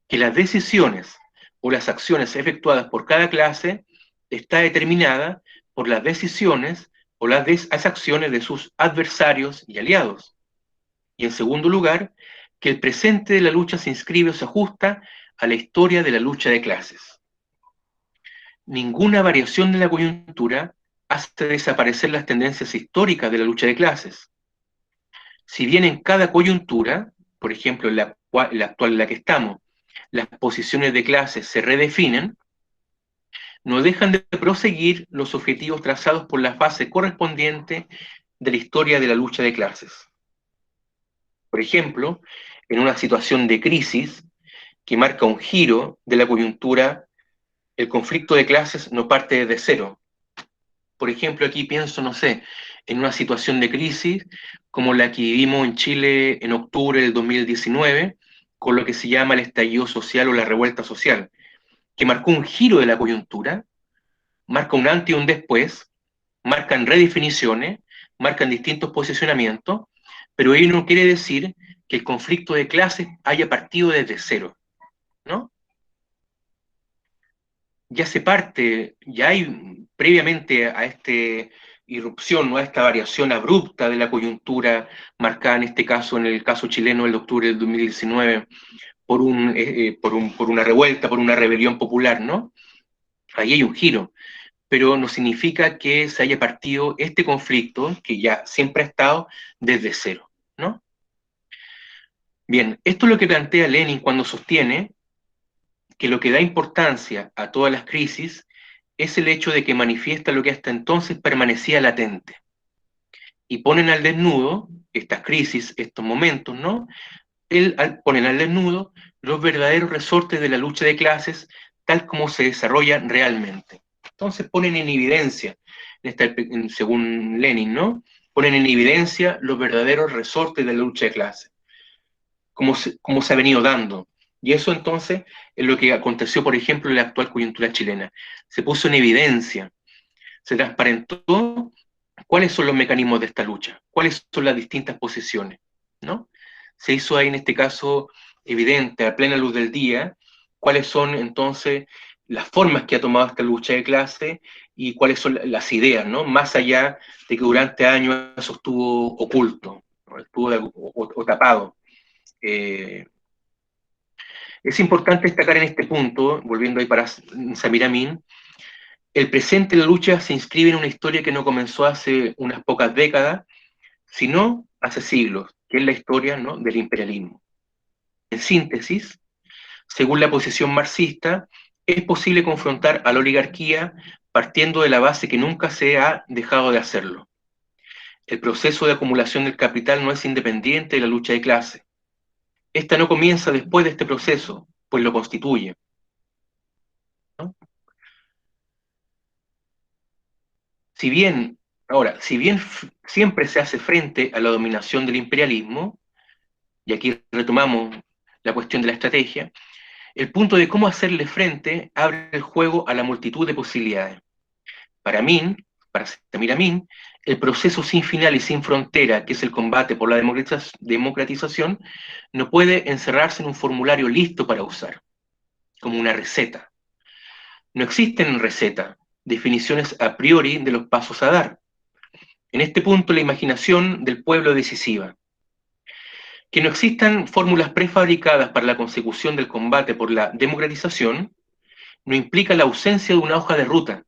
que las decisiones o las acciones efectuadas por cada clase está determinada por las decisiones o las acciones de sus adversarios y aliados. Y en segundo lugar, que el presente de la lucha se inscribe o se ajusta a la historia de la lucha de clases. Ninguna variación de la coyuntura hace desaparecer las tendencias históricas de la lucha de clases. Si bien en cada coyuntura, por ejemplo en la actual en la que estamos, las posiciones de clases se redefinen, no dejan de proseguir los objetivos trazados por la fase correspondiente de la historia de la lucha de clases. Por ejemplo, en una situación de crisis que marca un giro de la coyuntura, el conflicto de clases no parte desde cero. Por ejemplo, aquí pienso, no sé, en una situación de crisis como la que vivimos en Chile en octubre del 2019, con lo que se llama el estallido social o la revuelta social, que marcó un giro de la coyuntura, marca un antes y un después, marcan redefiniciones, marcan distintos posicionamientos, pero ello no quiere decir que el conflicto de clases haya partido desde cero, ¿no? Ya se parte, ya hay previamente a esta irrupción, ¿no? A esta variación abrupta de la coyuntura marcada en este caso, en el caso chileno del octubre del 2019, por una revuelta, por una rebelión popular, ¿no? Ahí hay un giro, pero no significa que se haya partido este conflicto, que ya siempre ha estado, desde cero, ¿no? Bien, esto es lo que plantea Lenin cuando sostiene que lo que da importancia a todas las crisis es el hecho de que manifiesta lo que hasta entonces permanecía latente. Y ponen al desnudo estas crisis, estos momentos, ¿no? Ponen al desnudo los verdaderos resortes de la lucha de clases tal como se desarrollan realmente. Entonces ponen en evidencia, según Lenin, ¿no? Ponen en evidencia los verdaderos resortes de la lucha de clases, como se ha venido dando. Y eso entonces es lo que aconteció, por ejemplo, en la actual coyuntura chilena. Se puso en evidencia, se transparentó cuáles son los mecanismos de esta lucha, cuáles son las distintas posiciones, ¿no? Se hizo ahí en este caso evidente, a plena luz del día, cuáles son entonces las formas que ha tomado esta lucha de clase y cuáles son las ideas, ¿no? Más allá de que durante años eso estuvo oculto, ¿no? Estuvo o tapado. Es importante destacar en este punto, volviendo ahí para Samir Amin, el presente de la lucha se inscribe en una historia que no comenzó hace unas pocas décadas, sino hace siglos, que es la historia, ¿no?, del imperialismo. En síntesis, según la posición marxista, es posible confrontar a la oligarquía partiendo de la base que nunca se ha dejado de hacerlo. El proceso de acumulación del capital no es independiente de la lucha de clase. Esta no comienza después de este proceso, pues lo constituye, ¿no? Si bien siempre se hace frente a la dominación del imperialismo, y aquí retomamos la cuestión de la estrategia, el punto de cómo hacerle frente abre el juego a la multitud de posibilidades. Para mí, para Samir Amin, el proceso sin final y sin frontera, que es el combate por la democratización, no puede encerrarse en un formulario listo para usar, como una receta. No existen recetas, definiciones a priori de los pasos a dar. En este punto, la imaginación del pueblo es decisiva. Que no existan fórmulas prefabricadas para la consecución del combate por la democratización no implica la ausencia de una hoja de ruta.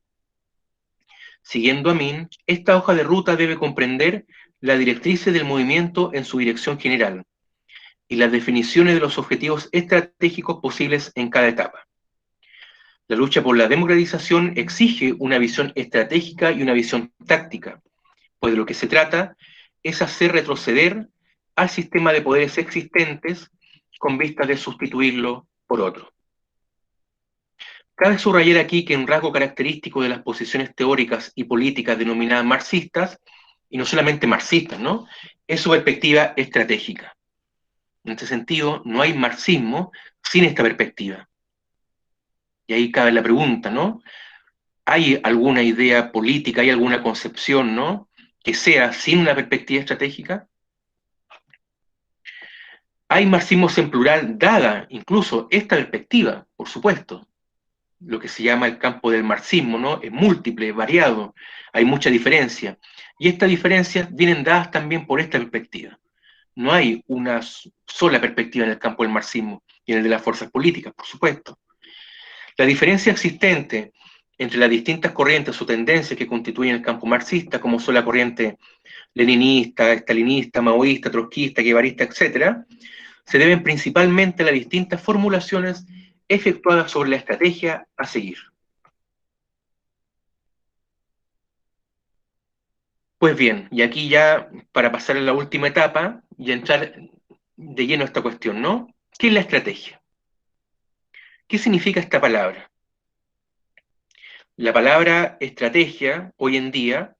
Siguiendo Amin, esta hoja de ruta debe comprender las directrices del movimiento en su dirección general y las definiciones de los objetivos estratégicos posibles en cada etapa. La lucha por la democratización exige una visión estratégica y una visión táctica, pues de lo que se trata es hacer retroceder al sistema de poderes existentes con vistas de sustituirlo por otro. Cabe subrayar aquí que un rasgo característico de las posiciones teóricas y políticas denominadas marxistas, y no solamente marxistas, ¿no?, es su perspectiva estratégica. En este sentido, no hay marxismo sin esta perspectiva. Y ahí cabe la pregunta, ¿no? ¿Hay alguna idea política, hay alguna concepción, ¿no?, que sea sin una perspectiva estratégica? Hay marxismos en plural, dada incluso esta perspectiva, por supuesto. Lo que se llama el campo del marxismo, ¿no? Es múltiple, es variado, hay mucha diferencia. Y estas diferencias vienen dadas también por esta perspectiva. No hay una sola perspectiva en el campo del marxismo y en el de las fuerzas políticas, por supuesto. La diferencia existente entre las distintas corrientes o tendencias que constituyen el campo marxista, como son la corriente leninista, estalinista, maoísta, trotskista, guevarista, etc., se deben principalmente a las distintas formulaciones efectuadas sobre la estrategia a seguir. Pues bien, y aquí ya para pasar a la última etapa y entrar de lleno a esta cuestión, ¿no? ¿Qué es la estrategia? ¿Qué significa esta palabra? La palabra estrategia hoy en día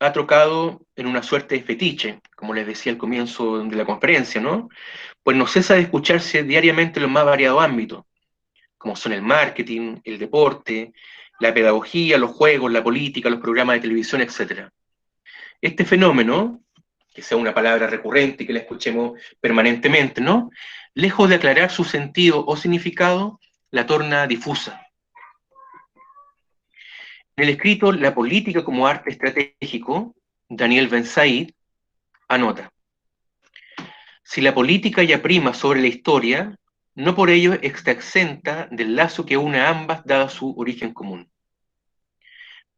ha trocado en una suerte de fetiche, como les decía al comienzo de la conferencia, ¿no? Pues no cesa de escucharse diariamente en los más variados ámbitos, como son el marketing, el deporte, la pedagogía, los juegos, la política, los programas de televisión, etc. Este fenómeno, que sea una palabra recurrente y que la escuchemos permanentemente, ¿no?, lejos de aclarar su sentido o significado, la torna difusa. En el escrito La política como arte estratégico, Daniel Ben-Said anota: si la política ya prima sobre la historia, no por ello está exenta del lazo que une a ambas dada su origen común.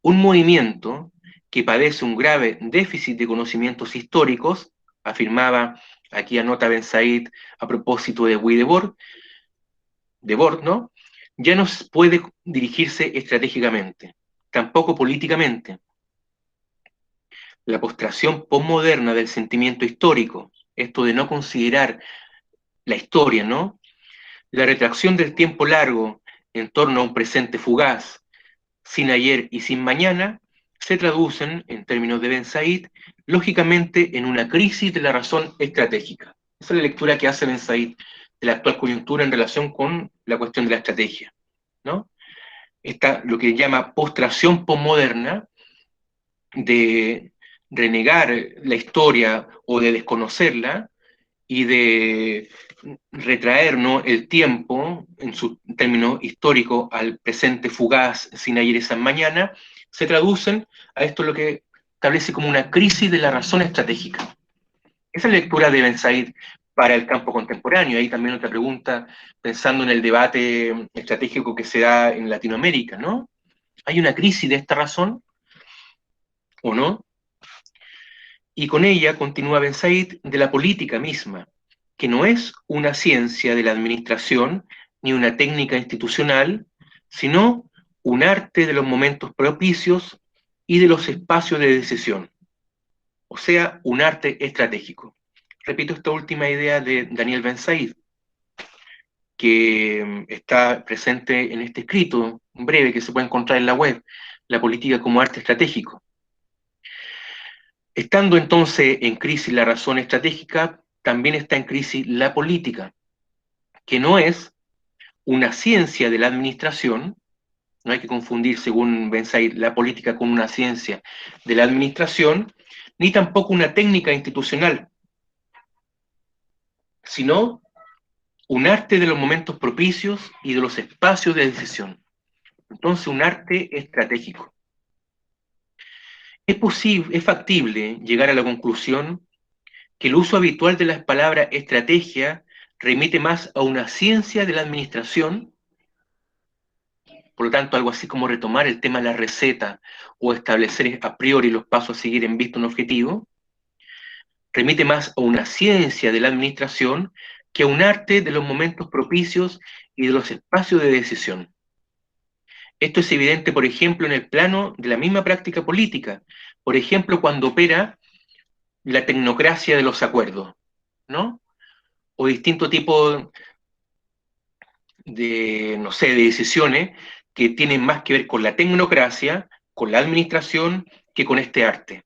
Un movimiento que padece un grave déficit de conocimientos históricos, afirmaba, aquí anota Ben-Said a propósito de Guy Debord, ¿no?, ya no puede dirigirse estratégicamente, tampoco políticamente. La postración posmoderna del sentimiento histórico, esto de no considerar la historia, ¿no?, la retracción del tiempo largo en torno a un presente fugaz, sin ayer y sin mañana, se traducen, en términos de Ben-Said, lógicamente en una crisis de la razón estratégica. Esa es la lectura que hace Ben-Said de la actual coyuntura en relación con la cuestión de la estrategia, ¿no? Está lo que llama postración posmoderna, de renegar la historia o de desconocerla y de retraer, ¿no?, el tiempo en su término histórico al presente fugaz sin ayer y sin mañana, se traducen a esto lo que establece como una crisis de la razón estratégica. Esa es la lectura de Ben-Said para el campo contemporáneo. Ahí también otra pregunta, pensando en el debate estratégico que se da en Latinoamérica, ¿no? ¿Hay una crisis de esta razón o no? Y con ella, continúa Ben-Said, de la política misma, que no es una ciencia de la administración ni una técnica institucional, sino un arte de los momentos propicios y de los espacios de decisión, o sea, un arte estratégico. Repito esta última idea de Daniel Ben-Said, que está presente en este escrito breve que se puede encontrar en la web, La política como arte estratégico. Estando entonces en crisis la razón estratégica, también está en crisis la política, que no es una ciencia de la administración. No hay que confundir, según Ben-Said, la política con una ciencia de la administración, ni tampoco una técnica institucional, sino un arte de los momentos propicios y de los espacios de decisión. Entonces, un arte estratégico. Es factible llegar a la conclusión que el uso habitual de la palabra estrategia remite más a una ciencia de la administración, por lo tanto, algo así como retomar el tema de la receta o establecer a priori los pasos a seguir en vista de un objetivo, remite más a una ciencia de la administración que a un arte de los momentos propicios y de los espacios de decisión. Esto es evidente, por ejemplo, en el plano de la misma práctica política. Por ejemplo, cuando opera la tecnocracia de los acuerdos, ¿no? O distintos tipos de, no sé, de decisiones que tienen más que ver con la tecnocracia, con la administración, que con este arte.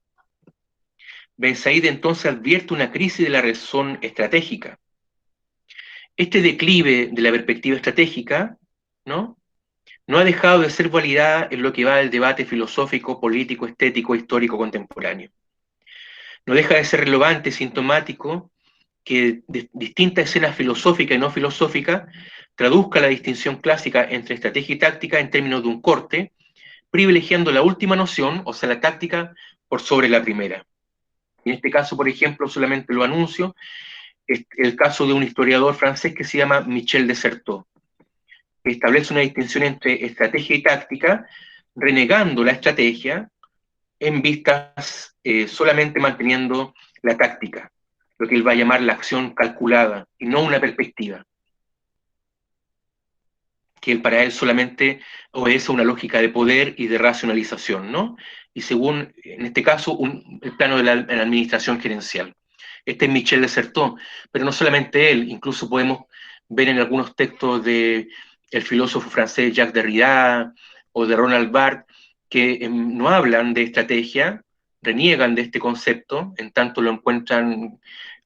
Ben-Said entonces advierte una crisis de la razón estratégica. Este declive de la perspectiva estratégica, ¿no? No ha dejado de ser validada en lo que va del debate filosófico, político, estético, histórico contemporáneo. No deja de ser relevante, sintomático, que distintas escenas filosóficas y no filosóficas traduzca la distinción clásica entre estrategia y táctica en términos de un corte, privilegiando la última noción, o sea, la táctica, por sobre la primera. En este caso, por ejemplo, solamente lo anuncio, es el caso de un historiador francés que se llama Michel Desserteaux, que establece una distinción entre estrategia y táctica, renegando la estrategia en vistas solamente manteniendo la táctica, lo que él va a llamar la acción calculada y no una perspectiva, que él para él solamente obedece a una lógica de poder y de racionalización, ¿no? Y según, en este caso, el plano de la administración gerencial. Este es Michel Desserteaux, pero no solamente él, incluso podemos ver en algunos textos de el filósofo francés Jacques Derrida o de Ronald Barthes, que no hablan de estrategia, reniegan de este concepto, en tanto lo encuentran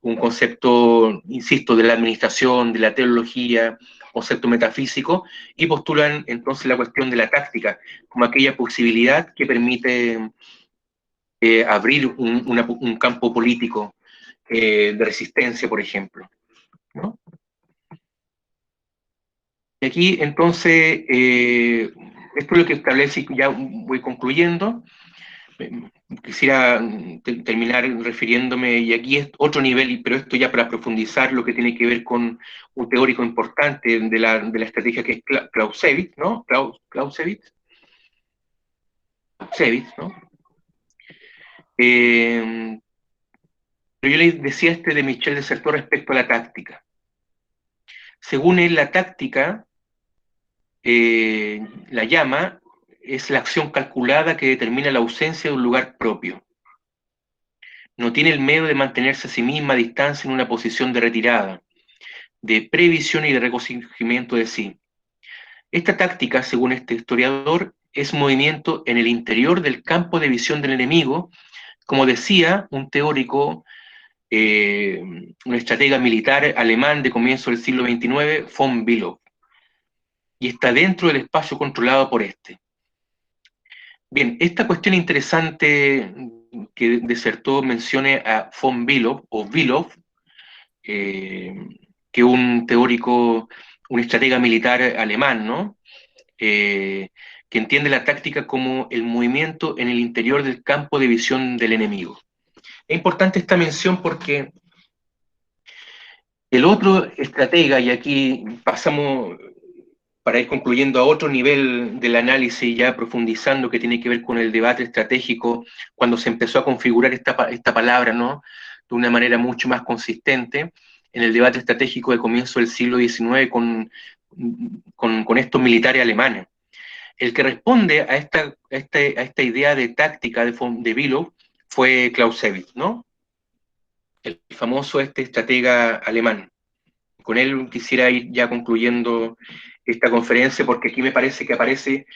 un concepto, insisto, de la administración, de la teología, concepto metafísico, y postulan entonces la cuestión de la táctica como aquella posibilidad que permite abrir un campo político de resistencia, por ejemplo, ¿no? Y aquí, entonces, esto es lo que establece, y ya voy concluyendo. Quisiera terminar refiriéndome, y aquí es otro nivel, pero esto ya para profundizar lo que tiene que ver con un teórico importante de la estrategia que es Clausewitz, ¿no? Clausewitz, ¿no? Pero yo les decía de Michel Desserteaux respecto a la táctica. Según él, la táctica, la llama, es la acción calculada que determina la ausencia de un lugar propio. No tiene el medio de mantenerse a sí misma a distancia en una posición de retirada, de previsión y de recogimiento de sí. Esta táctica, según este historiador, es movimiento en el interior del campo de visión del enemigo, como decía un teórico, un estratega militar alemán de comienzo del siglo XXIX, von Bülow, y está dentro del espacio controlado por este. Bien, esta cuestión interesante que Desserteaux mencione a von Bülow, o Bülow, que un teórico, un estratega militar alemán, ¿no? Que entiende la táctica como el movimiento en el interior del campo de visión del enemigo. Es importante esta mención porque el otro estratega, y aquí pasamos para ir concluyendo a otro nivel del análisis, ya profundizando, que tiene que ver con el debate estratégico, cuando se empezó a configurar esta palabra, ¿no? De una manera mucho más consistente, en el debate estratégico de comienzo del siglo XIX con estos militares alemanes. El que responde a esta idea de táctica de Below fue Clausewitz, ¿no? El famoso estratega alemán. Con él quisiera ir ya concluyendo esta conferencia, porque aquí me parece que aparece,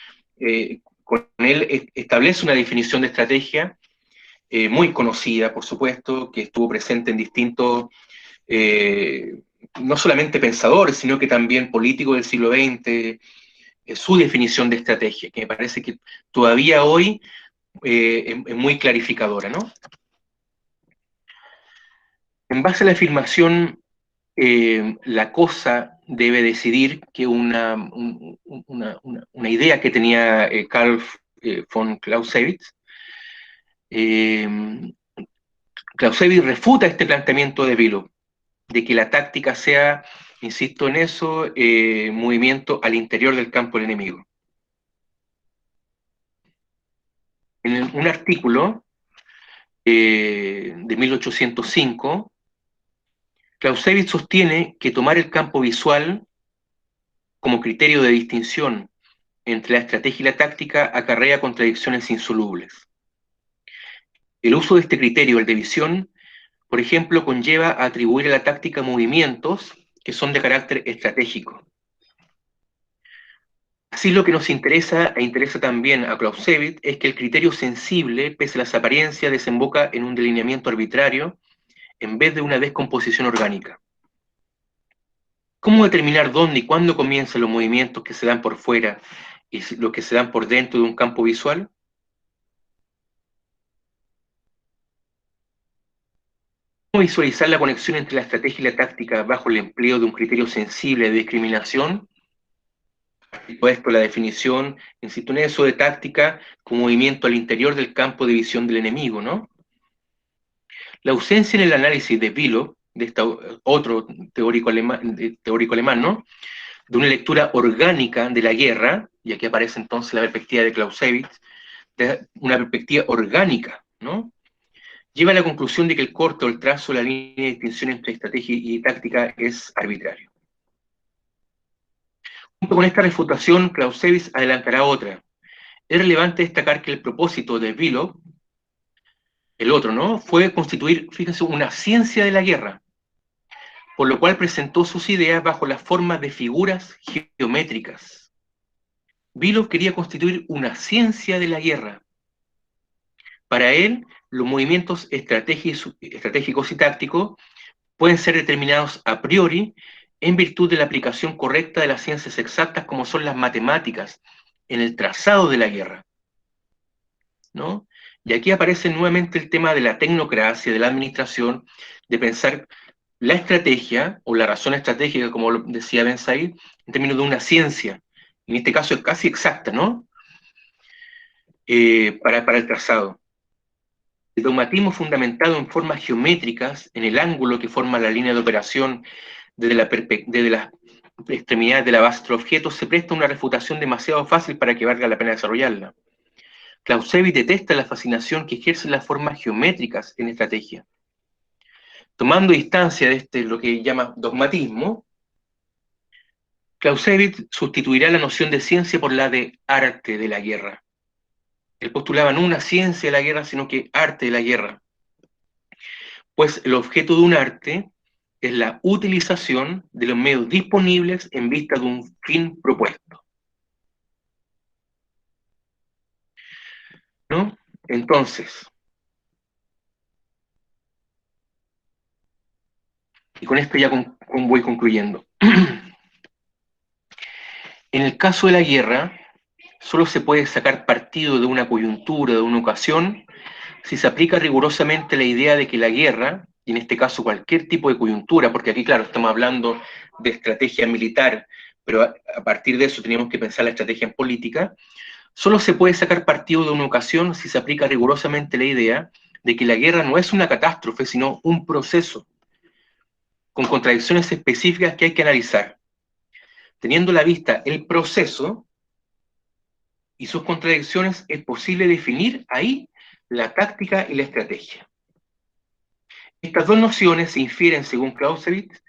con él establece una definición de estrategia muy conocida, por supuesto, que estuvo presente en distintos, no solamente pensadores, sino que también políticos del siglo XX, su definición de estrategia, que me parece que todavía hoy es muy clarificadora, ¿no? En base a la afirmación, la cosa debe decidir, que una idea que tenía Carl von Clausewitz, Clausewitz refuta este planteamiento de Below, de que la táctica sea, insisto en eso, movimiento al interior del campo del enemigo. En un artículo de 1805, Clausewitz sostiene que tomar el campo visual como criterio de distinción entre la estrategia y la táctica acarrea contradicciones insolubles. El uso de este criterio, el de visión, por ejemplo, conlleva a atribuir a la táctica movimientos que son de carácter estratégico. Así, lo que nos interesa, e interesa también a Clausewitz, es que el criterio sensible, pese a las apariencias, desemboca en un delineamiento arbitrario en vez de una descomposición orgánica. ¿Cómo determinar dónde y cuándo comienzan los movimientos que se dan por fuera y los que se dan por dentro de un campo visual? ¿Cómo visualizar la conexión entre la estrategia y la táctica bajo el empleo de un criterio sensible de discriminación? Por esto, la definición, insisto en eso, de táctica como movimiento al interior del campo de visión del enemigo, ¿no? La ausencia en el análisis de Below, de otro teórico alemán, ¿no?, de una lectura orgánica de la guerra, y aquí aparece entonces la perspectiva de Clausewitz, de una perspectiva orgánica, ¿no?, lleva a la conclusión de que el corte o el trazo de la línea de distinción entre estrategia y táctica es arbitrario. Junto con esta refutación, Clausewitz adelantará otra. Es relevante destacar que el propósito de Below, el otro, ¿no?, fue constituir, fíjense, una ciencia de la guerra, por lo cual presentó sus ideas bajo las formas de figuras geométricas. Below quería constituir una ciencia de la guerra. Para él, los movimientos estratégicos y tácticos pueden ser determinados a priori en virtud de la aplicación correcta de las ciencias exactas, como son las matemáticas, en el trazado de la guerra, ¿no? Y aquí aparece nuevamente el tema de la tecnocracia, de la administración, de pensar la estrategia, o la razón estratégica, como lo decía Ben Said, en términos de una ciencia, en este caso es casi exacta, ¿no?, para el trazado. El dogmatismo fundamentado en formas geométricas, en el ángulo que forma la línea de operación desde las extremidades de la base del objeto, se presta a una refutación demasiado fácil para que valga la pena desarrollarla. Clausewitz detesta la fascinación que ejercen las formas geométricas en estrategia. Tomando distancia de lo que llama dogmatismo, Clausewitz sustituirá la noción de ciencia por la de arte de la guerra. Él postulaba no una ciencia de la guerra, sino que arte de la guerra. Pues el objeto de un arte es la utilización de los medios disponibles en vista de un fin propuesto, ¿no? Entonces, y con esto ya voy concluyendo. En el caso de la guerra, solo se puede sacar partido de una coyuntura, de una ocasión, si se aplica rigurosamente la idea de que la guerra, y en este caso cualquier tipo de coyuntura, porque aquí, claro, estamos hablando de estrategia militar, pero a partir de eso teníamos que pensar la estrategia en política, solo se puede sacar partido de una ocasión si se aplica rigurosamente la idea de que la guerra no es una catástrofe, sino un proceso, con contradicciones específicas que hay que analizar. Teniendo a la vista el proceso y sus contradicciones, es posible definir ahí la táctica y la estrategia. Estas dos nociones se infieren, según Clausewitz,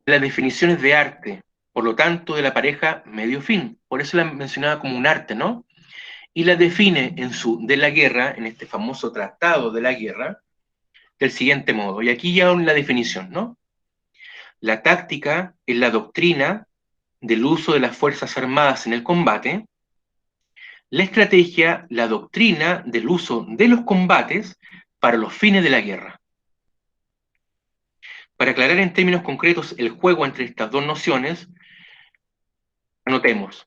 de las definiciones de arte, por lo tanto, de la pareja medio-fin. Por eso la mencionaba como un arte, ¿no? Y la define en su De la Guerra, en este famoso Tratado de la Guerra, del siguiente modo. Y aquí ya la definición, ¿no? La táctica es la doctrina del uso de las Fuerzas Armadas en el combate, la estrategia, la doctrina del uso de los combates para los fines de la guerra. Para aclarar en términos concretos el juego entre estas dos nociones, anotemos,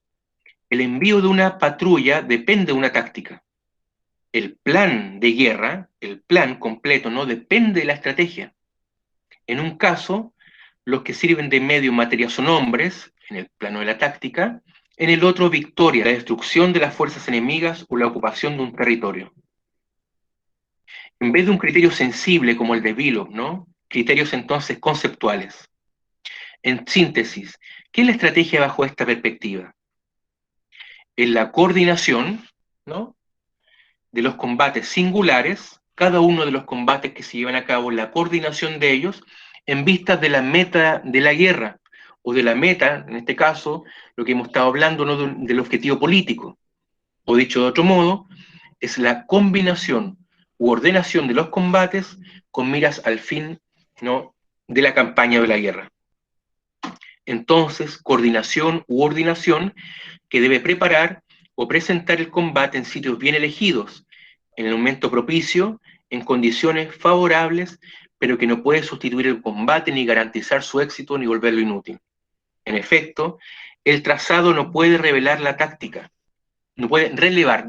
el envío de una patrulla depende de una táctica. El plan de guerra, el plan completo, no depende de la estrategia. En un caso, los que sirven de medio materia son hombres, en el plano de la táctica, en el otro victoria, la destrucción de las fuerzas enemigas o la ocupación de un territorio. En vez de un criterio sensible como el de Billow, ¿no? Criterios entonces conceptuales. En síntesis, ¿qué es la estrategia bajo esta perspectiva? En la coordinación, ¿no? De los combates singulares, cada uno de los combates que se llevan a cabo, la coordinación de ellos, en vistas de la meta de la guerra, o de la meta, en este caso, lo que hemos estado hablando, ¿no? Del objetivo político. O dicho de otro modo, es la combinación u ordenación de los combates con miras al fin, ¿no? De la campaña de la guerra. Entonces, coordinación u ordenación que debe preparar o presentar el combate en sitios bien elegidos, en el momento propicio, en condiciones favorables, pero que no puede sustituir el combate ni garantizar su éxito ni volverlo inútil. En efecto, el trazado no puede revelar la táctica, no puede relevar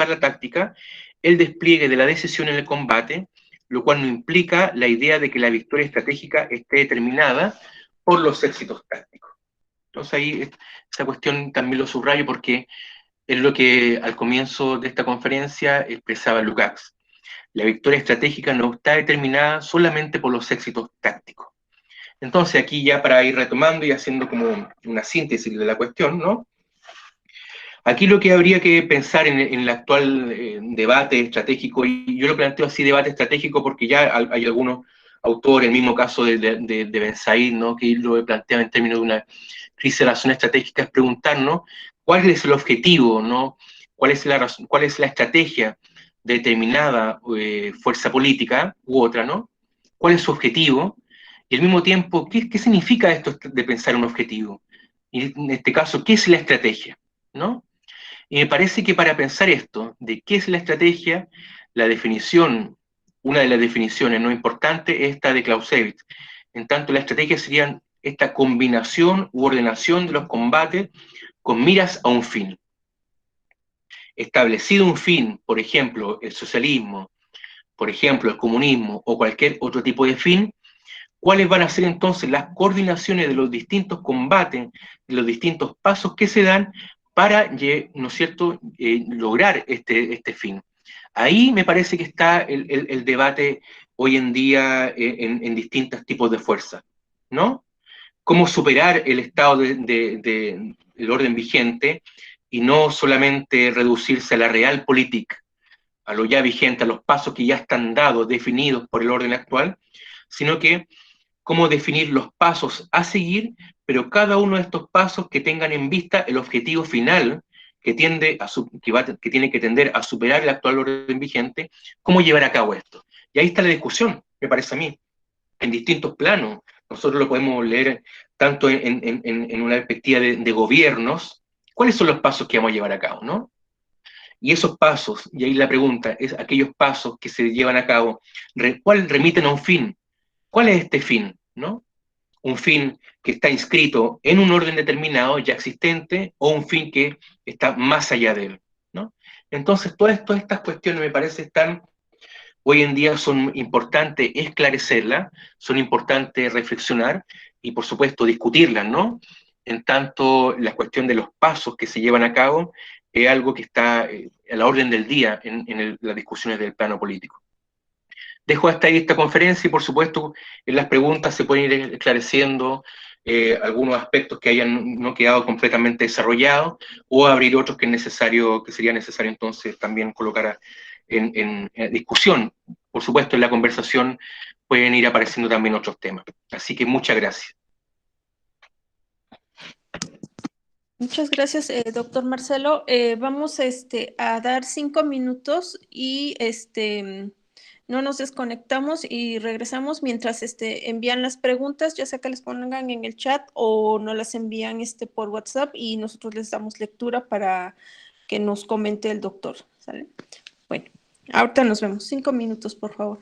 la táctica, el despliegue de la decisión en el combate, lo cual no implica la idea de que la victoria estratégica esté determinada por los éxitos tácticos. Entonces ahí esa cuestión también lo subrayo porque es lo que al comienzo de esta conferencia expresaba Lukács. La victoria estratégica no está determinada solamente por los éxitos tácticos. Entonces aquí ya para ir retomando y haciendo como una síntesis de la cuestión, ¿no? Aquí lo que habría que pensar en el actual debate estratégico, y yo lo planteo así, debate estratégico, porque ya hay algunos autores, el mismo caso de Ben Said, ¿no? Que lo plantea en términos de una crisis de relaciones estratégicas, preguntarnos cuál es el objetivo, ¿no? ¿Cuál es la estrategia de determinada fuerza política u otra, ¿no? ¿Cuál es su objetivo? Y al mismo tiempo, ¿qué significa esto de pensar un objetivo? Y en este caso, ¿qué es la estrategia? ¿No? Y me parece que para pensar esto, de qué es la estrategia, la definición, una de las definiciones no importantes es esta de Clausewitz. En tanto, la estrategia sería esta combinación u ordenación de los combates con miras a un fin. Establecido un fin, por ejemplo, el socialismo, por ejemplo, el comunismo o cualquier otro tipo de fin, ¿cuáles van a ser entonces las coordinaciones de los distintos combates, de los distintos pasos que se dan para, ¿no es cierto?, lograr este fin? Ahí me parece que está el debate hoy en día en distintos tipos de fuerzas, ¿no? Cómo superar el estado del orden vigente y no solamente reducirse a la realpolitik, a lo ya vigente, a los pasos que ya están dados, definidos por el orden actual, sino que cómo definir los pasos a seguir, pero cada uno de estos pasos que tengan en vista el objetivo final que tiene que tender a superar el actual orden vigente, cómo llevar a cabo esto. Y ahí está la discusión, me parece a mí, en distintos planos. Nosotros lo podemos leer tanto en una perspectiva de gobiernos, cuáles son los pasos que vamos a llevar a cabo, ¿no? Y esos pasos, y ahí la pregunta, es aquellos pasos que se llevan a cabo, ¿cuál remiten a un fin? ¿Cuál es este fin? ¿No? Un fin que está inscrito en un orden determinado, ya existente, o un fin que está más allá de él, ¿no? Entonces, todas estas cuestiones me parece están, hoy en día son importantes esclarecerlas, son importantes reflexionar y, por supuesto, discutirlas, ¿no? En tanto, la cuestión de los pasos que se llevan a cabo es algo que está a la orden del día en las discusiones del plano político. Dejo hasta ahí esta conferencia y, por supuesto, en las preguntas se pueden ir esclareciendo algunos aspectos que hayan no quedado completamente desarrollados o abrir otros que sería necesario entonces también colocar en discusión. Por supuesto, en la conversación pueden ir apareciendo también otros temas. Así que muchas gracias. Muchas gracias, doctor Marcelo. Vamos a dar 5 minutos y no nos desconectamos y regresamos mientras envían las preguntas, ya sea que les pongan en el chat o nos las envían por WhatsApp y nosotros les damos lectura para que nos comente el doctor. ¿Sale? Bueno, ahorita nos vemos. 5 minutos, por favor.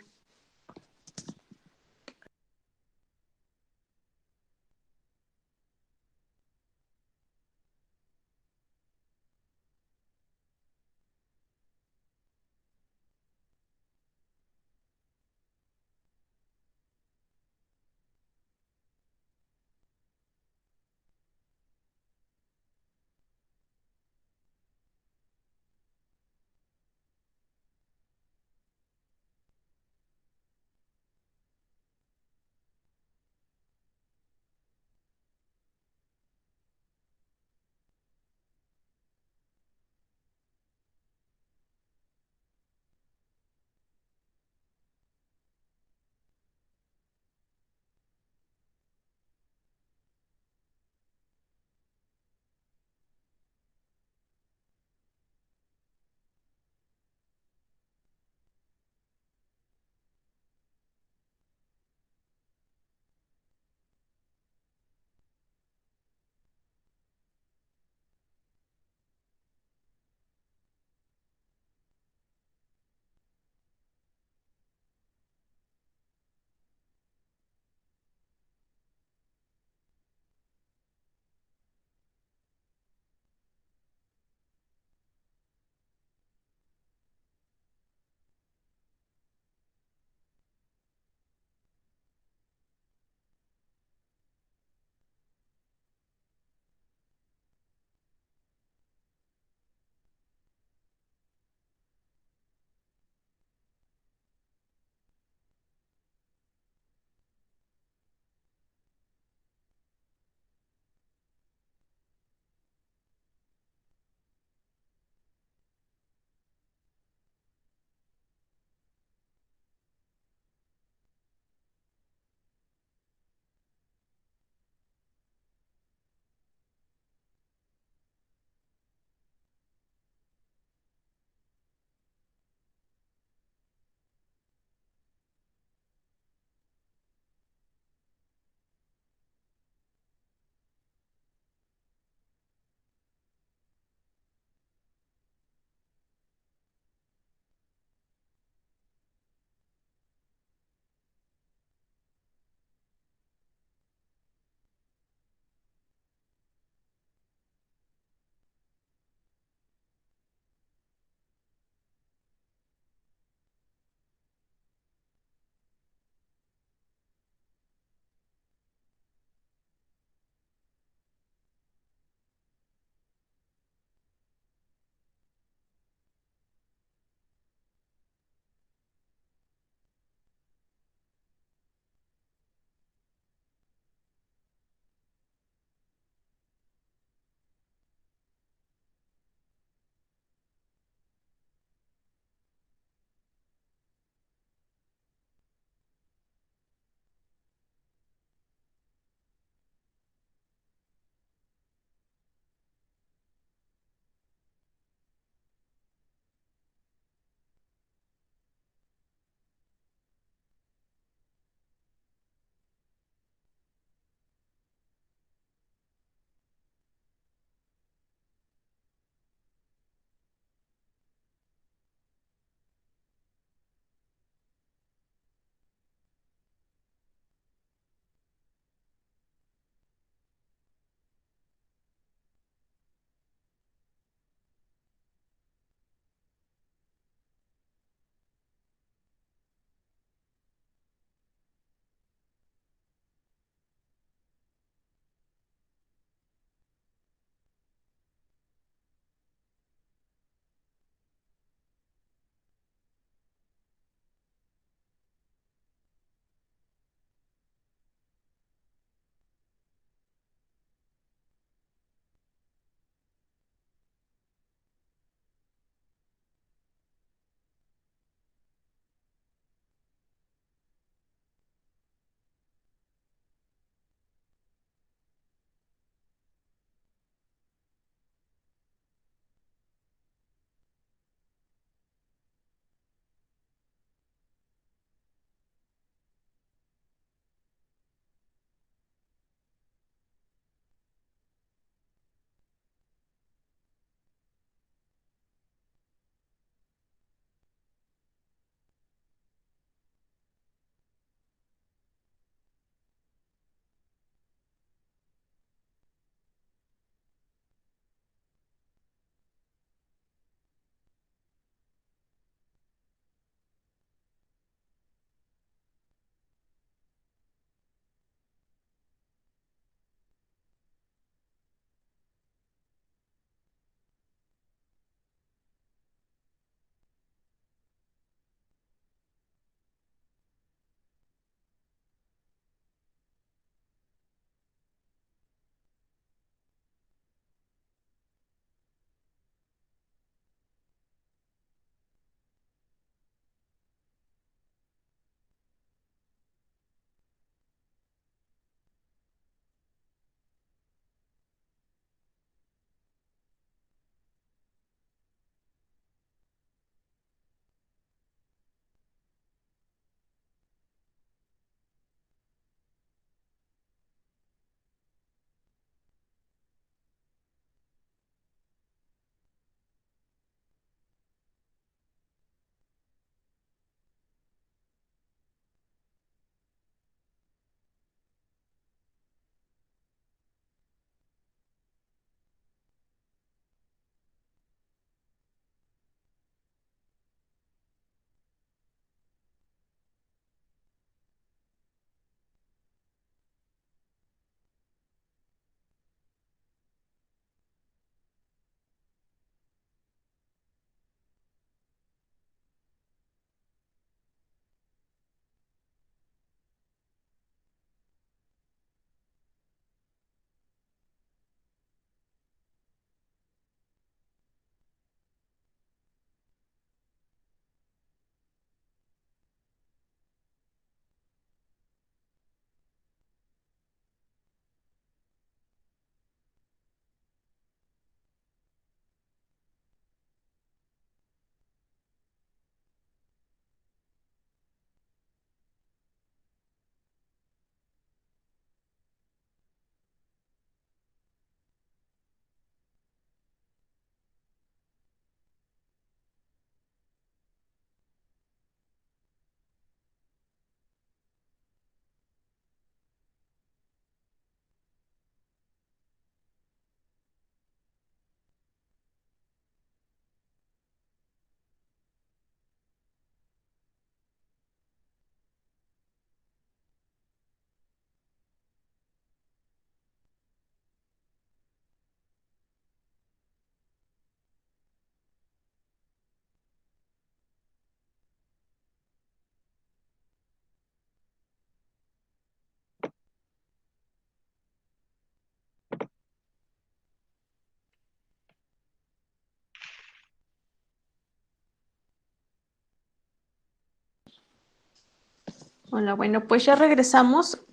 Hola, bueno, pues ya regresamos.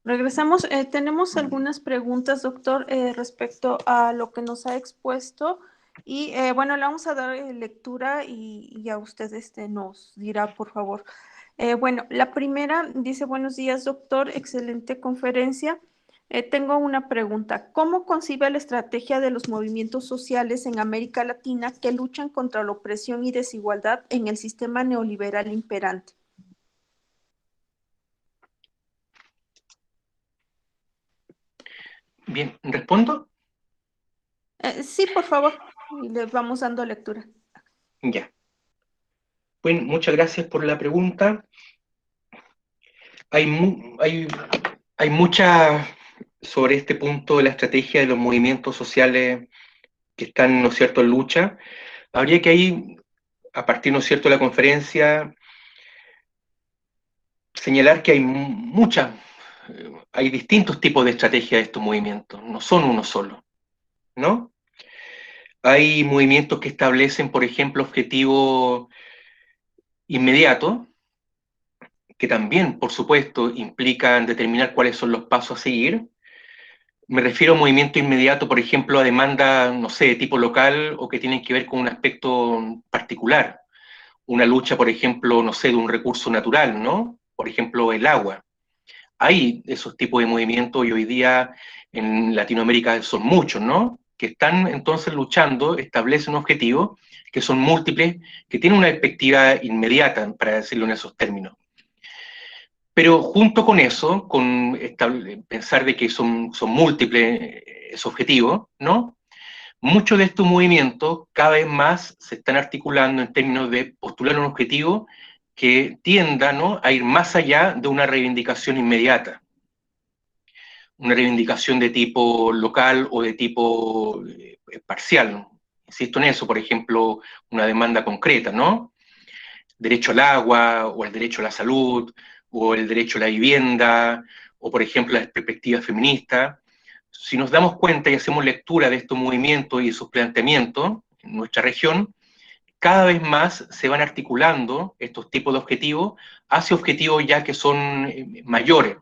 Regresamos. Tenemos algunas preguntas, doctor, respecto a lo que nos ha expuesto. Y bueno, le vamos a dar lectura y ya usted nos dirá, por favor. Bueno, la primera dice, buenos días, doctor, excelente conferencia. Tengo una pregunta. ¿Cómo concibe la estrategia de los movimientos sociales en América Latina que luchan contra la opresión y desigualdad en el sistema neoliberal imperante? Bien, ¿respondo? Sí, por favor, y le vamos dando lectura. Ya. Bueno, muchas gracias por la pregunta. Hay mucha sobre este punto de la estrategia de los movimientos sociales que están, ¿no es cierto?, en lucha. Habría que ahí, a partir, ¿no es cierto?, de la conferencia, señalar que hay distintos tipos de estrategia de estos movimientos, no son uno solo, ¿no? Hay movimientos que establecen, por ejemplo, objetivos inmediatos, que también, por supuesto, implican determinar cuáles son los pasos a seguir. Me refiero a movimiento inmediato, por ejemplo, a demanda, no sé, de tipo local o que tienen que ver con un aspecto particular. Una lucha, por ejemplo, no sé, de un recurso natural, ¿no? Por ejemplo, el agua. Hay esos tipos de movimientos y hoy día en Latinoamérica son muchos, ¿no? Que están entonces luchando, establecen objetivos que son múltiples, que tienen una perspectiva inmediata, para decirlo en esos términos. Pero junto con eso, con pensar de que son múltiples esos objetivos, ¿no? Muchos de estos movimientos cada vez más se están articulando en términos de postular un objetivo que tienda, ¿no?, a ir más allá de una reivindicación inmediata, una reivindicación de tipo local o de tipo parcial. Insisto en eso, por ejemplo, una demanda concreta, ¿no? Derecho al agua, o el derecho a la salud, o el derecho a la vivienda, o por ejemplo la perspectiva feminista. Si nos damos cuenta y hacemos lectura de estos movimientos y sus planteamientos en nuestra región, cada vez más se van articulando estos tipos de objetivos hacia objetivos ya que son mayores,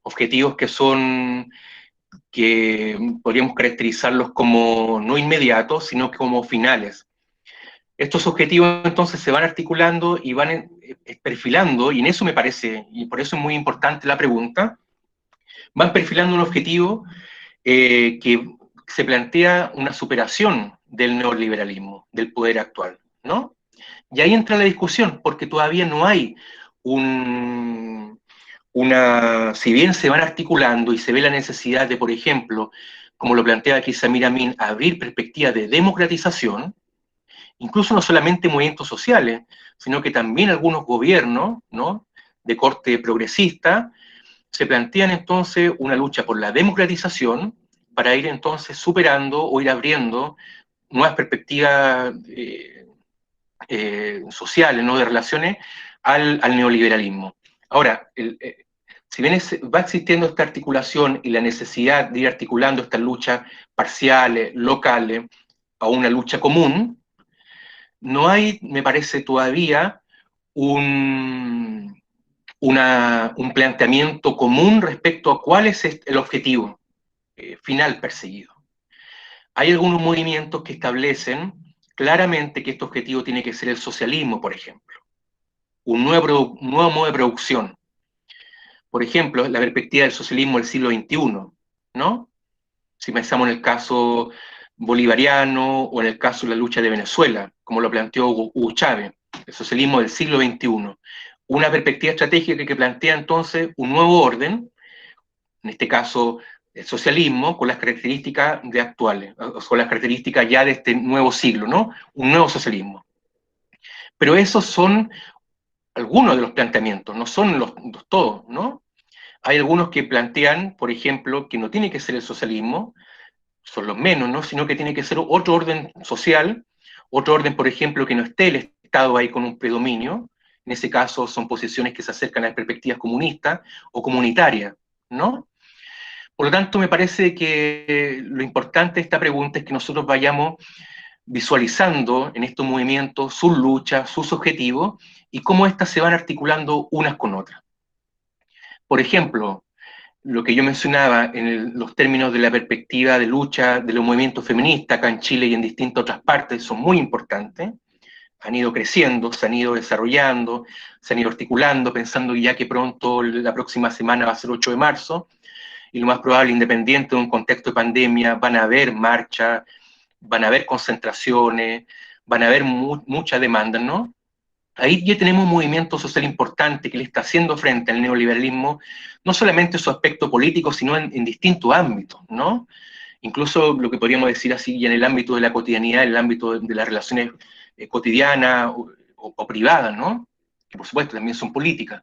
objetivos que podríamos caracterizarlos como no inmediatos, sino que como finales. Estos objetivos entonces se van articulando y van perfilando, y en eso me parece, y por eso es muy importante la pregunta, van perfilando un objetivo que se plantea una superación del neoliberalismo, del poder actual, ¿no? Y ahí entra la discusión, porque todavía no hay si bien se van articulando y se ve la necesidad de, por ejemplo, como lo plantea aquí Samir Amin, abrir perspectivas de democratización, incluso no solamente movimientos sociales, sino que también algunos gobiernos, ¿no?, de corte progresista, se plantean entonces una lucha por la democratización para ir entonces superando o ir abriendo nuevas perspectivas sociales, ¿no?, de relaciones al neoliberalismo. Ahora, si bien va existiendo esta articulación y la necesidad de ir articulando estas luchas parciales, locales, a una lucha común, no hay, me parece, todavía un planteamiento común respecto a cuál es el objetivo final perseguido. Hay algunos movimientos que establecen claramente que este objetivo tiene que ser el socialismo, por ejemplo, un nuevo modo de producción. Por ejemplo, la perspectiva del socialismo del siglo XXI, ¿no? Si pensamos en el caso bolivariano o en el caso de la lucha de Venezuela, como lo planteó Hugo Chávez, el socialismo del siglo XXI. Una perspectiva estratégica que plantea entonces un nuevo orden, en este caso el socialismo, con las características de actuales, con las características ya de este nuevo siglo, ¿no? Un nuevo socialismo. Pero esos son algunos de los planteamientos, no son los todos, ¿no? Hay algunos que plantean, por ejemplo, que no tiene que ser el socialismo, son los menos, ¿no?, sino que tiene que ser otro orden social, otro orden, por ejemplo, que no esté el Estado ahí con un predominio. En ese caso son posiciones que se acercan a las perspectivas comunistas o comunitarias, ¿no? Por lo tanto, me parece que lo importante de esta pregunta es que nosotros vayamos visualizando en estos movimientos sus luchas, sus objetivos, y cómo éstas se van articulando unas con otras. Por ejemplo, lo que yo mencionaba en los términos de la perspectiva de lucha de los movimientos feministas acá en Chile y en distintas otras partes son muy importantes. Han ido creciendo, se han ido desarrollando, se han ido articulando, pensando ya que pronto, la próxima semana va a ser 8 de marzo, y lo más probable, independiente de un contexto de pandemia, van a haber marchas, van a haber concentraciones, van a haber mucha demanda, ¿no? Ahí ya tenemos un movimiento social importante que le está haciendo frente al neoliberalismo, no solamente en su aspecto político, sino en distintos ámbitos, ¿no? Incluso lo que podríamos decir así, ya en el ámbito de la cotidianidad, en el ámbito de las relaciones cotidianas o privadas, ¿no? Que por supuesto también son políticas.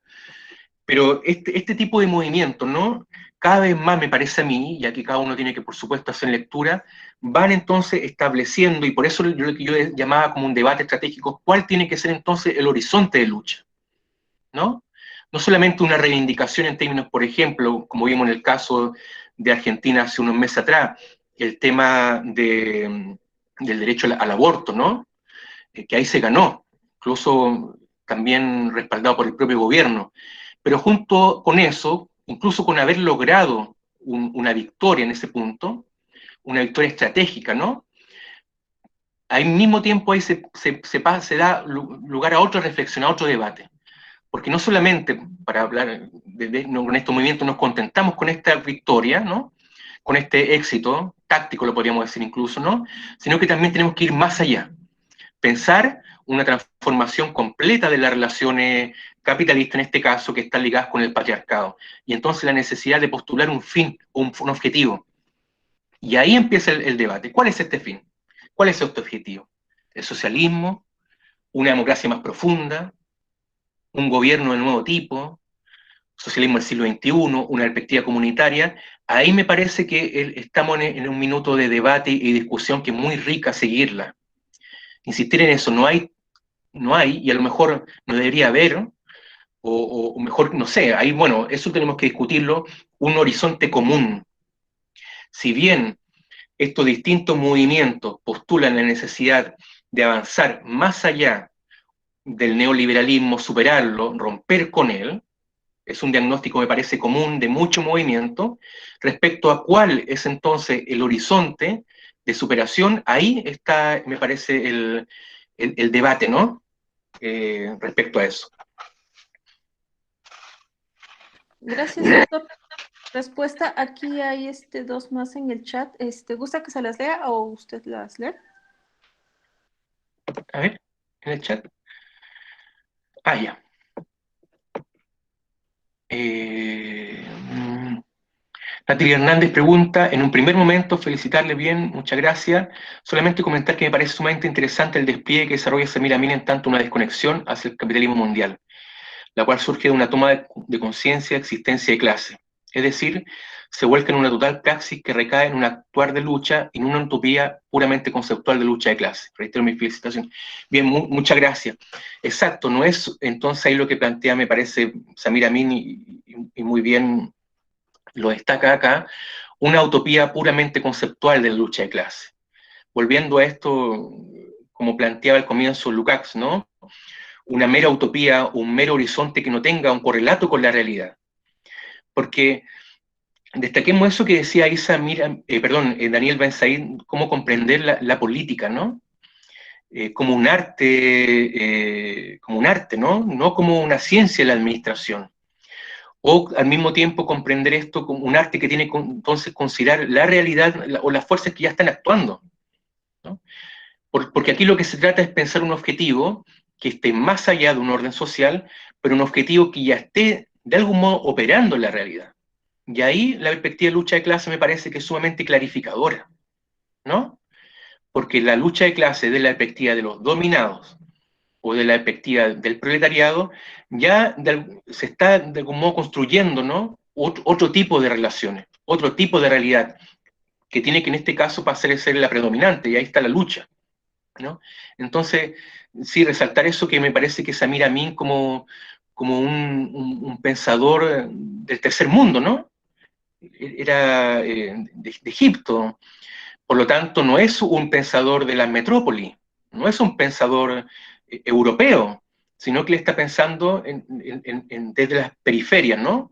Pero este tipo de movimientos, ¿no? Cada vez más me parece a mí, ya que cada uno tiene que por supuesto hacer lectura, van entonces estableciendo, y por eso lo que yo llamaba como un debate estratégico, cuál tiene que ser entonces el horizonte de lucha, ¿no? No solamente una reivindicación en términos, por ejemplo, como vimos en el caso de Argentina hace unos meses atrás, el tema del derecho al aborto, ¿no? Que ahí se ganó, incluso también respaldado por el propio gobierno. Pero junto con eso, incluso con haber logrado una victoria en ese punto, una victoria estratégica, ¿no? Al mismo tiempo ahí se da lugar a otra reflexión, a otro debate. Porque no solamente, para hablar con estos movimientos, nos contentamos con esta victoria, ¿no? Con este éxito táctico, lo podríamos decir incluso, ¿no? Sino que también tenemos que ir más allá. Pensar una transformación completa de las relaciones capitalistas, en este caso, que están ligadas con el patriarcado. Y entonces la necesidad de postular un fin, un objetivo. Y ahí empieza el debate. ¿Cuál es este fin? ¿Cuál es este objetivo? ¿El socialismo? ¿Una democracia más profunda? ¿Un gobierno de nuevo tipo? ¿Socialismo del siglo XXI? ¿Una perspectiva comunitaria? Ahí me parece que estamos en un minuto de debate y discusión que es muy rica seguirla. Insistir en eso, no hay, y a lo mejor no debería haber, o mejor, no sé, ahí, bueno, eso tenemos que discutirlo, un horizonte común. Si bien estos distintos movimientos postulan la necesidad de avanzar más allá del neoliberalismo, superarlo, romper con él, es un diagnóstico, me parece, común de mucho movimiento, respecto a cuál es entonces el horizonte de superación, ahí está, me parece, el debate, ¿no? Respecto a eso. Gracias, doctor. Respuesta, aquí hay dos más en el chat. ¿Gusta que se las lea o usted las lee? A ver, en el chat. Ya. Natalia Hernández pregunta, en un primer momento, felicitarle bien, muchas gracias. Solamente comentar que me parece sumamente interesante el despliegue que desarrolla Samir Amin en tanto una desconexión hacia el capitalismo mundial, la cual surge de una toma de conciencia, existencia de clase. Es decir, se vuelca en una total praxis que recae en un actuar de lucha y en una utopía puramente conceptual de lucha de clase. Reitero mi felicitación. Bien, muchas gracias. Exacto, no es entonces ahí lo que plantea, me parece, Samir Amin, y muy bien lo destaca acá, una utopía puramente conceptual de la lucha de clase. Volviendo a esto, como planteaba al comienzo Lukács, ¿no? Una mera utopía, un mero horizonte que no tenga un correlato con la realidad. Porque destaquemos eso que decía Daniel Ben Said, cómo comprender la política, ¿no? Como un arte, ¿no? No como una ciencia de la administración. O al mismo tiempo comprender esto como un arte que tiene que entonces considerar la realidad o las fuerzas que ya están actuando, ¿no? Porque aquí lo que se trata es pensar un objetivo que esté más allá de un orden social, pero un objetivo que ya esté de algún modo operando en la realidad. Y ahí la perspectiva de lucha de clase me parece que es sumamente clarificadora, ¿no? Porque la lucha de clase de la perspectiva de los dominados o de la perspectiva del proletariado, ya se está de algún modo construyendo, ¿no? Otro tipo de relaciones, otro tipo de realidad, que tiene que en este caso pasar a ser la predominante, y ahí está la lucha, ¿no? Entonces, sí, resaltar eso que me parece que Samir Amin como un pensador del tercer mundo, ¿no? Era de Egipto, Por lo tanto, no es un pensador de la metrópoli, no es un pensador europeo, sino que le está pensando desde las periferias, ¿no?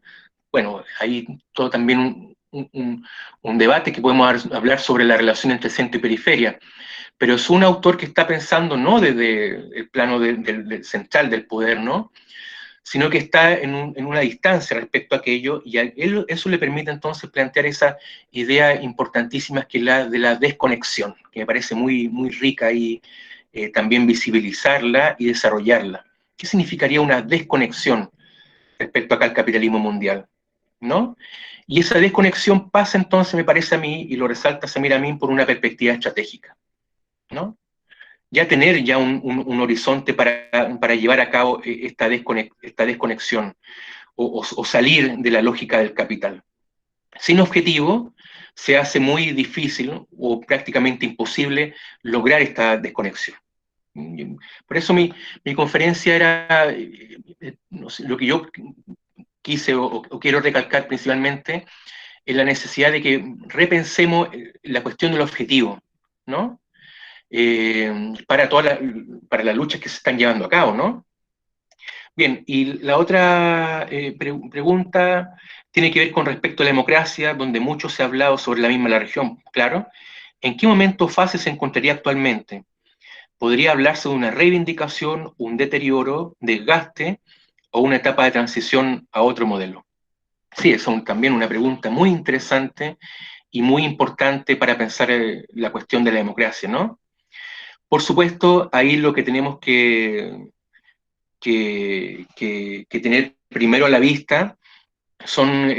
Bueno, hay todo también un debate que podemos hablar sobre la relación entre centro y periferia, pero es un autor que está pensando no desde el plano del central del poder, ¿no? Sino que está en una distancia respecto a aquello, y a él eso le permite entonces plantear esa idea importantísima que es la de la desconexión, que me parece muy, muy rica, y también visibilizarla y desarrollarla. ¿Qué significaría una desconexión respecto acá al capitalismo mundial? ¿No? Y esa desconexión pasa entonces, me parece a mí, y lo resalta Samir Amin, por una perspectiva estratégica, ¿no? Ya tener ya un horizonte para llevar a cabo esta desconexión, o salir de la lógica del capital. Sin objetivo, se hace muy difícil o prácticamente imposible lograr esta desconexión. Por eso mi conferencia era, no sé, lo que yo quise o quiero recalcar principalmente, es la necesidad de que repensemos la cuestión del objetivo, ¿no? Para las luchas que se están llevando a cabo, ¿no? Bien, y la otra pregunta tiene que ver con respecto a la democracia, donde mucho se ha hablado sobre la misma la región, claro. ¿En qué momento o fase se encontraría actualmente? ¿Podría hablarse de una reivindicación, un deterioro, desgaste o una etapa de transición a otro modelo? Sí, es también una pregunta muy interesante y muy importante para pensar la cuestión de la democracia, ¿no? Por supuesto, ahí lo que tenemos que tener primero a la vista son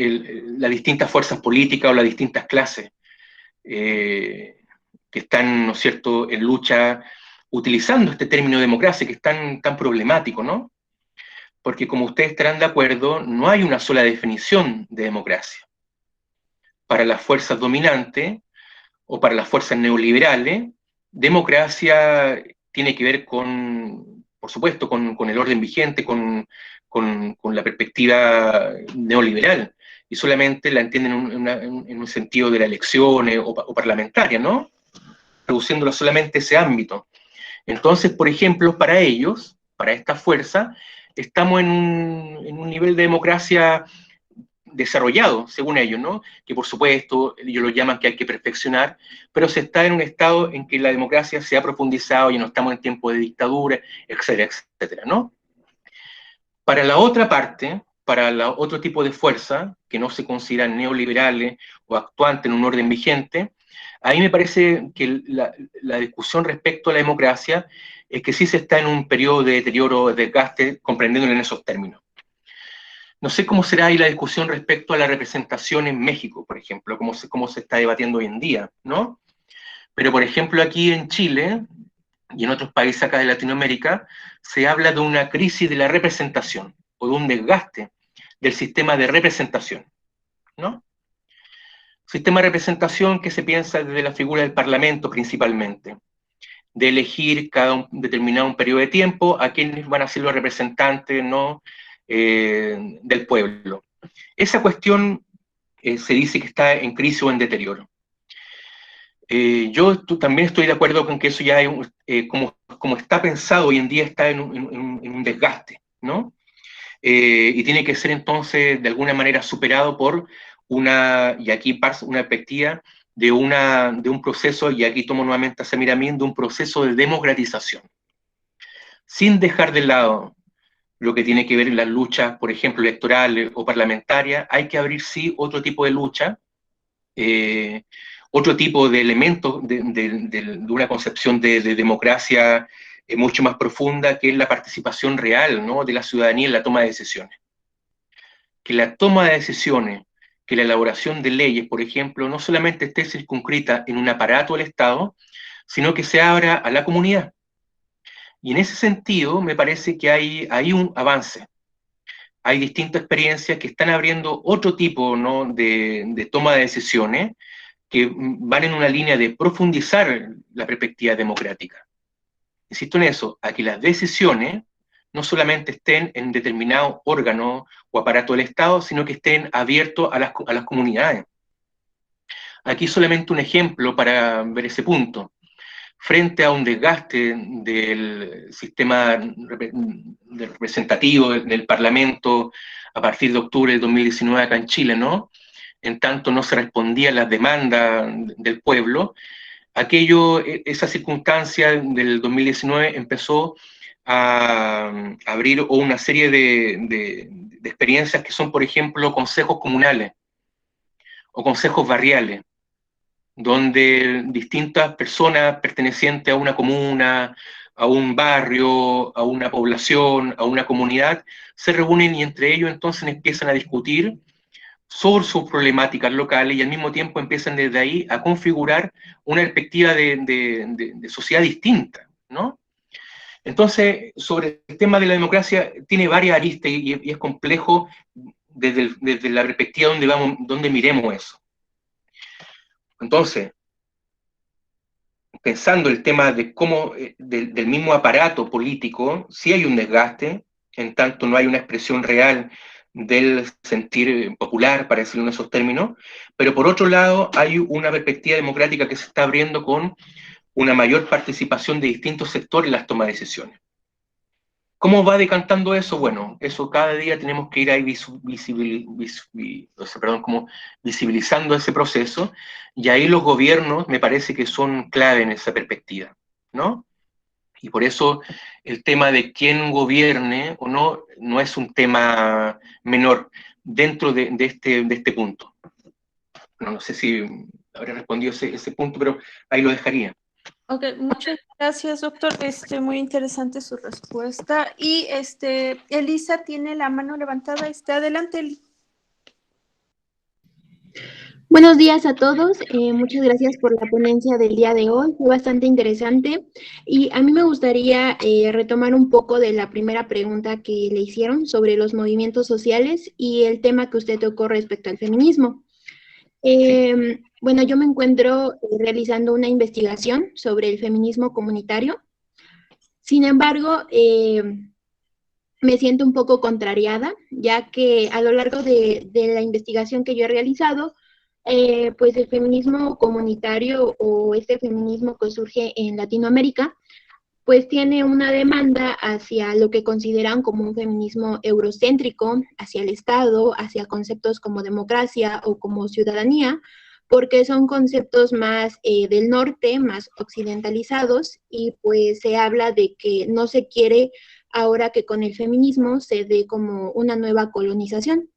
las distintas fuerzas políticas o las distintas clases que están, ¿no es cierto?, en lucha utilizando este término democracia, que es tan problemático, ¿no? Porque como ustedes estarán de acuerdo, no hay una sola definición de democracia. Para las fuerzas dominantes o para las fuerzas neoliberales, democracia tiene que ver con, por supuesto, con el orden vigente, con la perspectiva neoliberal, y solamente la entienden en un sentido de la elección o parlamentaria, ¿no? Reduciéndolo solamente a ese ámbito. Entonces, por ejemplo, para ellos, para esta fuerza, estamos en un nivel de democracia desarrollado, según ellos, ¿no? Que por supuesto, ellos lo llaman que hay que perfeccionar, pero se está en un estado en que la democracia se ha profundizado y no estamos en tiempo de dictadura, etcétera, etcétera, ¿no? Para la otra parte, para otro tipo de fuerza, que no se consideran neoliberales o actuantes en un orden vigente, ahí me parece que la discusión respecto a la democracia es que sí se está en un periodo de deterioro, de desgaste, comprendiéndolo en esos términos. No sé cómo será ahí la discusión respecto a la representación en México, por ejemplo, cómo se está debatiendo hoy en día, ¿no? Pero, por ejemplo, aquí en Chile y en otros países acá de Latinoamérica, se habla de una crisis de la representación o de un desgaste del sistema de representación, ¿no? Sistema de representación que se piensa desde la figura del Parlamento principalmente, de elegir cada determinado periodo de tiempo a quienes van a ser los representantes, ¿no?, del pueblo. Esa cuestión se dice que está en crisis o en deterioro. Yo también estoy de acuerdo con que eso ya, como está pensado hoy en día, está en un desgaste, ¿no? Y tiene que ser entonces de alguna manera superado por y aquí pasa una perspectiva de un proceso, y aquí tomo nuevamente a Samir Amin, de un proceso de democratización, sin dejar de lado lo que tiene que ver en las luchas, por ejemplo, electorales o parlamentarias. Hay que abrir, sí, otro tipo de lucha, otro tipo de elementos de una concepción de democracia mucho más profunda, que es la participación real, ¿no?, de la ciudadanía en la toma de decisiones. Que la toma de decisiones, que la elaboración de leyes, por ejemplo, no solamente esté circunscrita en un aparato del Estado, sino que se abra a la comunidad. Y en ese sentido, me parece que hay un avance. Hay distintas experiencias que están abriendo otro tipo, ¿no?, de toma de decisiones, que van en una línea de profundizar la perspectiva democrática. Insisto en eso, a que las decisiones no solamente estén en determinado órgano o aparato del Estado, sino que estén abiertos a las comunidades, Aquí solamente un ejemplo para ver ese punto. Frente a un desgaste del sistema representativo del Parlamento a partir de octubre de 2019 acá en Chile, ¿no? En tanto no se respondía a las demandas del pueblo, esa circunstancia del 2019 empezó a abrir una serie de experiencias que son, por ejemplo, consejos comunales o consejos barriales, donde distintas personas pertenecientes a una comuna, a un barrio, a una población, a una comunidad, se reúnen y entre ellos entonces empiezan a discutir sobre sus problemáticas locales y al mismo tiempo empiezan desde ahí a configurar una perspectiva de sociedad distinta, ¿no? Entonces, sobre el tema de la democracia, tiene varias aristas y es complejo desde la perspectiva donde miremos eso. Entonces, pensando el tema de cómo, del mismo aparato político, sí hay un desgaste, en tanto no hay una expresión real del sentir popular, para decirlo en esos términos, pero por otro lado hay una perspectiva democrática que se está abriendo con una mayor participación de distintos sectores en las tomas de decisiones. ¿Cómo va decantando eso? Bueno, eso cada día tenemos que ir ahí como visibilizando ese proceso, y ahí los gobiernos me parece que son clave en esa perspectiva, ¿no? Y por eso el tema de quién gobierne o no, no es un tema menor dentro de este punto. No sé si habré respondido ese punto, pero ahí lo dejaría. Ok, muchas gracias, doctor. Muy interesante su respuesta. Y Elisa tiene la mano levantada. Adelante, Eli. Buenos días a todos. Muchas gracias por la ponencia del día de hoy. Fue bastante interesante. Y a mí me gustaría retomar un poco de la primera pregunta que le hicieron sobre los movimientos sociales y el tema que usted tocó respecto al feminismo. Bueno, yo me encuentro realizando una investigación sobre el feminismo comunitario. Sin embargo, me siento un poco contrariada, ya que a lo largo de la investigación que yo he realizado, pues el feminismo comunitario o este feminismo que surge en Latinoamérica, pues tiene una demanda hacia lo que consideran como un feminismo eurocéntrico, hacia el Estado, hacia conceptos como democracia o como ciudadanía, porque son conceptos más del norte, más occidentalizados, y pues se habla de que no se quiere ahora que con el feminismo se dé como una nueva colonización.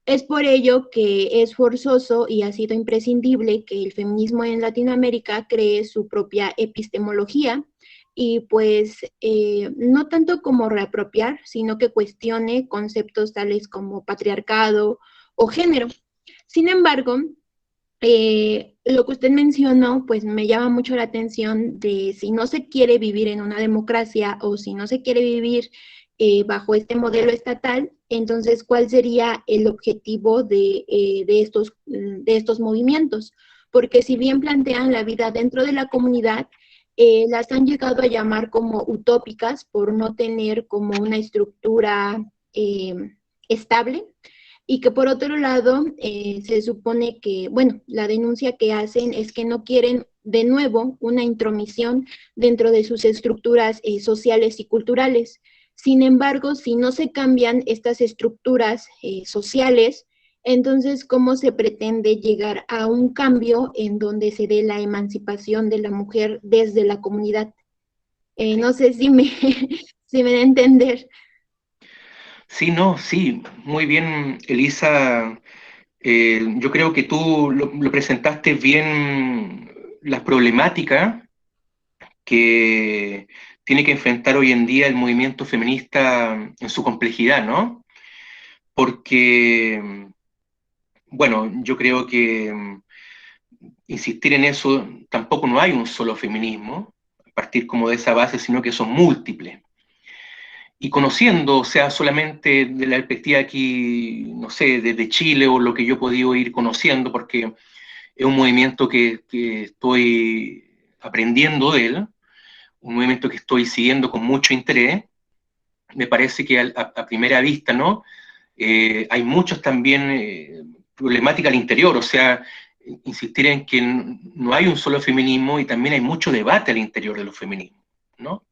Es por ello que es forzoso y ha sido imprescindible que el feminismo en Latinoamérica cree su propia epistemología y pues no tanto como reapropiar, sino que cuestione conceptos tales como patriarcado o género. Sin embargo, lo que usted mencionó, pues me llama mucho la atención de si no se quiere vivir en una democracia o si no se quiere vivir bajo este modelo estatal, entonces, ¿cuál sería el objetivo de estos movimientos? Porque si bien plantean la vida dentro de la comunidad, las han llegado a llamar como utópicas por no tener como una estructura estable, y que por otro lado se supone que, bueno, la denuncia que hacen es que no quieren de nuevo una intromisión dentro de sus estructuras sociales y culturales. Sin embargo, si no se cambian estas estructuras sociales, entonces, ¿cómo se pretende llegar a un cambio en donde se dé la emancipación de la mujer desde la comunidad? No sé si si me da a entender. Sí, no, sí, muy bien, Elisa. Yo creo que tú lo presentaste bien, las problemáticas que tiene que enfrentar hoy en día el movimiento feminista en su complejidad, ¿no? Porque, bueno, yo creo que insistir en eso, tampoco no hay un solo feminismo, a partir como de esa base, sino que son múltiples. Y conociendo, o sea, solamente de la perspectiva aquí, no sé, desde Chile o lo que yo he podido ir conociendo, porque es un movimiento que estoy aprendiendo de él, un movimiento que estoy siguiendo con mucho interés. Me parece que a primera vista, ¿no? Hay muchos también problemáticas al interior, o sea, insistir en que no hay un solo feminismo y también hay mucho debate al interior de los feminismos, ¿no?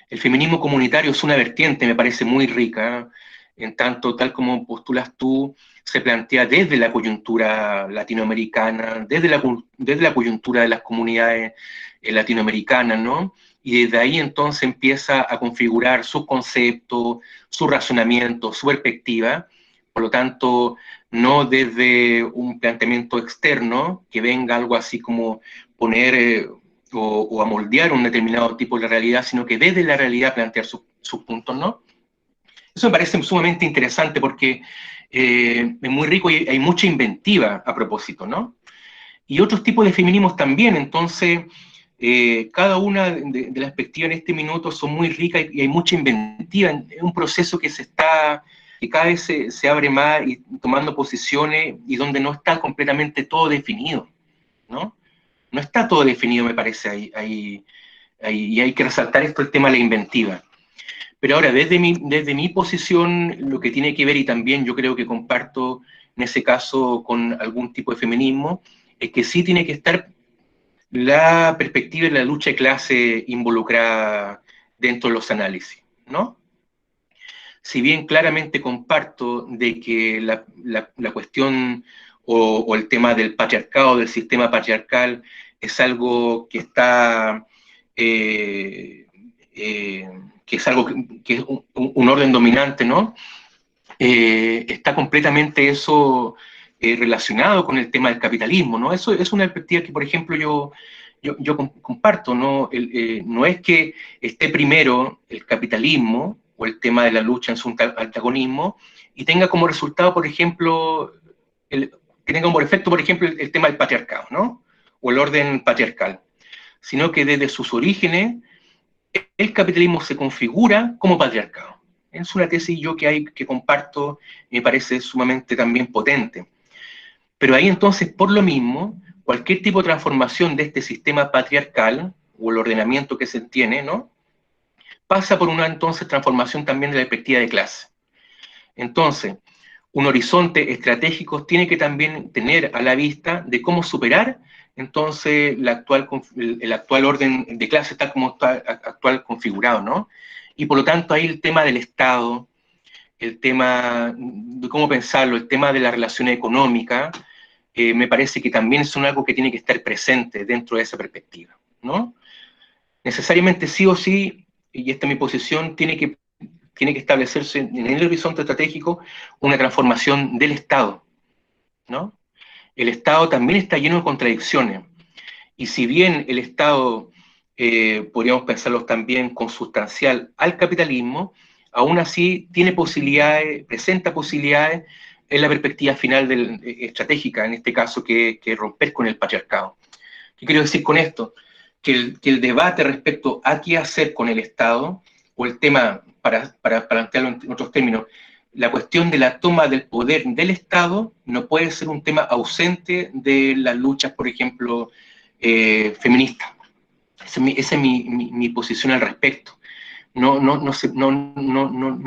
El feminismo comunitario es una vertiente, me parece muy rica, en tanto, tal como postulas tú, se plantea desde la coyuntura latinoamericana, desde la coyuntura de las comunidades latinoamericanas, ¿no? Y desde ahí entonces empieza a configurar sus conceptos, su razonamiento, su perspectiva, por lo tanto, no desde un planteamiento externo, que venga algo así como poner o a moldear un determinado tipo de realidad, sino que desde la realidad plantear sus puntos, ¿no? Eso me parece sumamente interesante porque es muy rico y hay mucha inventiva a propósito, ¿no? Y otros tipos de feminismos también, entonces cada una de las perspectivas en este minuto son muy ricas y hay mucha inventiva, es un proceso que que cada vez se abre más y tomando posiciones y donde no está completamente todo definido, ¿no? No está todo definido, me parece, ahí, y hay que resaltar esto, el tema de la inventiva. Pero ahora, desde mi posición, lo que tiene que ver, y también yo creo que comparto en ese caso con algún tipo de feminismo, es que sí tiene que estar la perspectiva de la lucha de clase involucrada dentro de los análisis, ¿no? Si bien claramente comparto de que la cuestión o el tema del patriarcado, del sistema patriarcal, es algo que está, que es algo que es un orden dominante, ¿no? Está completamente eso relacionado con el tema del capitalismo, ¿no? Eso es una perspectiva que, por ejemplo, yo comparto, ¿no? No es que esté primero el capitalismo o el tema de la lucha en su antagonismo y tenga como resultado, por ejemplo, que tenga como efecto, por ejemplo, el tema del patriarcado, ¿no? O el orden patriarcal, sino que desde sus orígenes el capitalismo se configura como patriarcado. Es una tesis que comparto y me parece sumamente también potente. Pero ahí entonces, por lo mismo, cualquier tipo de transformación de este sistema patriarcal o el ordenamiento que se tiene, ¿no? Pasa por una entonces transformación también de la perspectiva de clase. Entonces, un horizonte estratégico tiene que también tener a la vista de cómo superar entonces el actual orden de clase tal como está actual configurado, ¿no? Y por lo tanto ahí el tema del Estado, el tema de cómo pensarlo, el tema de la relación económica, me parece que también son algo que tiene que estar presente dentro de esa perspectiva, ¿no? Necesariamente sí o sí, y esta es mi posición, tiene que establecerse en el horizonte estratégico una transformación del Estado, ¿no? El Estado también está lleno de contradicciones, y si bien el Estado, podríamos pensarlo también consustancial al capitalismo, aún así tiene posibilidades, presenta posibilidades en la perspectiva final estratégica, en este caso, que romper con el patriarcado. ¿Qué quiero decir con esto? Que el debate respecto a qué hacer con el Estado, o el tema, para plantearlo en otros términos, la cuestión de la toma del poder del Estado no puede ser un tema ausente de las luchas, por ejemplo, feministas. Esa es mi posición al respecto. No